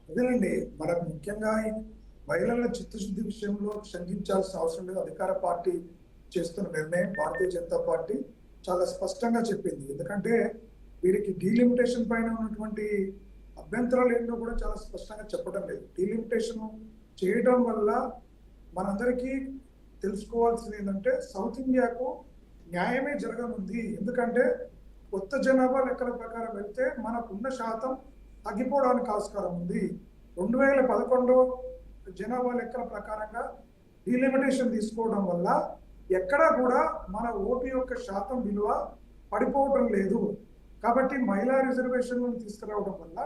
అదేనండి, మనకు ముఖ్యంగా మహిళల చిత్తశుద్ధి విషయంలో శంకించాల్సిన అవసరం లేదు. అధికార పార్టీ చేస్తున్న నిర్ణయం భారతీయ జనతా పార్టీ చాలా స్పష్టంగా చెప్పింది. ఎందుకంటే వీరికి డీలిమిటేషన్ పైన ఉన్నటువంటి అభ్యంతరాలు ఏంటో కూడా చాలా స్పష్టంగా చెప్పడం లేదు. డీలిమిటేషన్ చేయడం వల్ల మనందరికీ తెలుసుకోవాల్సింది ఏంటంటే సౌత్ ఇండియాకు న్యాయమే జరగనుంది. ఎందుకంటే కొత్త జనాభా లెక్కల ప్రకారం వెళ్తే మనకున్న శాతం తగ్గిపోవడానికి ఆస్కారం ఉంది. 2011 జనాభా లెక్కల ప్రకారంగా డీలిమిటేషన్ తీసుకోవడం వల్ల ఎక్కడా కూడా మన ఓటు యొక్క శాతం విలువ పడిపోవడం లేదు. కాబట్టి మహిళా రిజర్వేషన్లను తీసుకురావడం వల్ల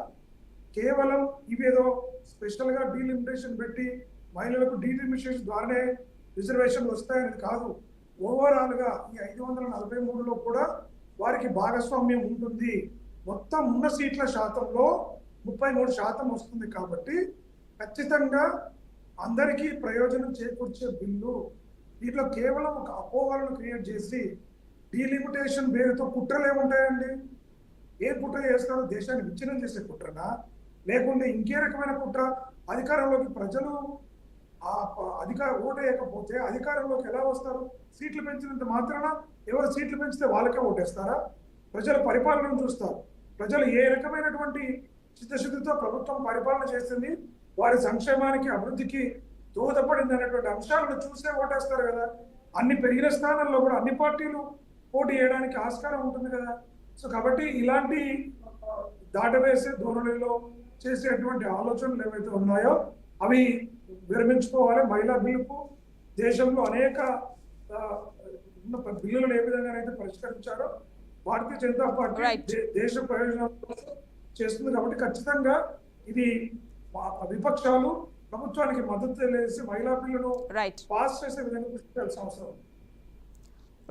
కేవలం ఇవేదో స్పెషల్ గా డీలిమిటేషన్ పెట్టి మహిళలకు డీలిమిటేషన్ ద్వారానే రిజర్వేషన్లు వస్తాయని కాదు. ఓవరాల్ గా ఈ 543లో కూడా వారికి భాగస్వామ్యం ఉంటుంది. మొత్తం ఉన్న సీట్ల శాతంలో 33% వస్తుంది. కాబట్టి ఖచ్చితంగా అందరికీ ప్రయోజనం చేకూర్చే బిల్లు. దీంట్లో కేవలం ఒక అపోహలను క్రియేట్ చేసి డీలిమిటేషన్ పేరుతో కుట్రలు ఏముంటాయండి? ఏ కుట్ర చేస్తారో దేశాన్ని విచ్ఛిన్నం చేసే కుట్రనా, లేకుంటే ఇంకే రకమైన కుట్ర? అధికారంలోకి ప్రజలు ఓటు వేయకపోతే అధికారంలోకి ఎలా వస్తారు? సీట్లు పెంచినంత మాత్రాన ఎవరు సీట్లు పెంచితే వాళ్ళకే ఓటేస్తారా? ప్రజల పరిపాలనను చూస్తారు. ప్రజలు ఏ రకమైనటువంటి చిత్తశుద్ధితో ప్రభుత్వం పరిపాలన చేస్తుంది, వారి సంక్షేమానికి అభివృద్ధికి దోహదపడింది అనేటువంటి అంశాలను చూసే ఓటేస్తారు కదా. అన్ని పెరిగిన స్థానాల్లో కూడా అన్ని పార్టీలు పోటీ చేయడానికి ఆస్కారం ఉంటుంది కదా. సో కాబట్టి ఇలాంటి దాటవేసే ధోరణిలో చేసేటువంటి ఆలోచనలు ఏవైతే ఉన్నాయో అవి విరమించుకోవాలి. మహిళా బిల్లుకు దేశంలో అనేక బిల్లులను ఏ విధంగానైతే పరిష్కరించారో భారతీయ జనతా పార్టీ దేశ ప్రయోజనాల కోసం చేస్తుంది. కాబట్టి ఖచ్చితంగా ఇది విపక్షాలు ప్రభుత్వానికి మద్దతు తెలియజేసి మహిళా బిల్లును పాస్ చేసే విధంగా కృషి చేయాల్సిన అవసరం.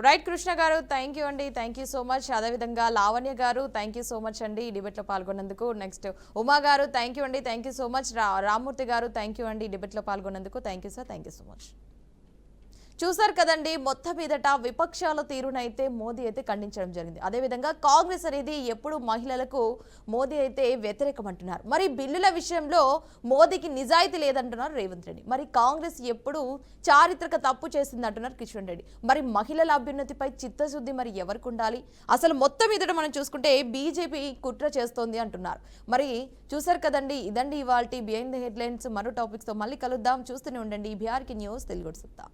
రైట్ కృష్ణ గారు, థ్యాంక్ యూ అండి, థ్యాంక్ యూ సో మచ్. అదేవిధంగా లావణ్య గారు, థ్యాంక్ యూ సో మచ్ అండి ఈ డిబేట్లో పాల్గొన్నందుకు. నెక్స్ట్ ఉమా గారు, థ్యాంక్ యూ అండి, thank you so much. Rammurthy గారు, థ్యాంక్ యూ అండి ఈ డిబేట్లో పాల్గొన్నందుకు. Thank you sir, thank you so much. చూసారు కదండి, మొత్తం మీదట విపక్షాల తీరునైతే మోదీ అయితే ఖండించడం జరిగింది. అదేవిధంగా కాంగ్రెస్ అనేది ఎప్పుడు మహిళలకు మోదీ అయితే వ్యతిరేకం అంటున్నారు. మరి బిల్లుల విషయంలో మోదీకి నిజాయితీ లేదంటున్నారు రేవంత్ రెడ్డి. మరి కాంగ్రెస్ ఎప్పుడు చారిత్రక తప్పు చేసింది అంటున్నారు కిషన్ రెడ్డి. మరి మహిళల అభ్యున్నతిపై చిత్తశుద్ధి మరి ఎవరికి ఉండాలి? అసలు మొత్తం మీదట మనం చూసుకుంటే బీజేపీ కుట్ర చేస్తోంది అంటున్నారు. మరి చూసారు కదండి, ఇదండి ఇవాల్టి బిహైండ్ ద హెడ్లైన్స్. మరో టాపిక్స్తో మళ్ళీ కలుద్దాం. చూస్తూనే ఉండండి బీఆర్కే న్యూస్ తెలుగు సత్తా.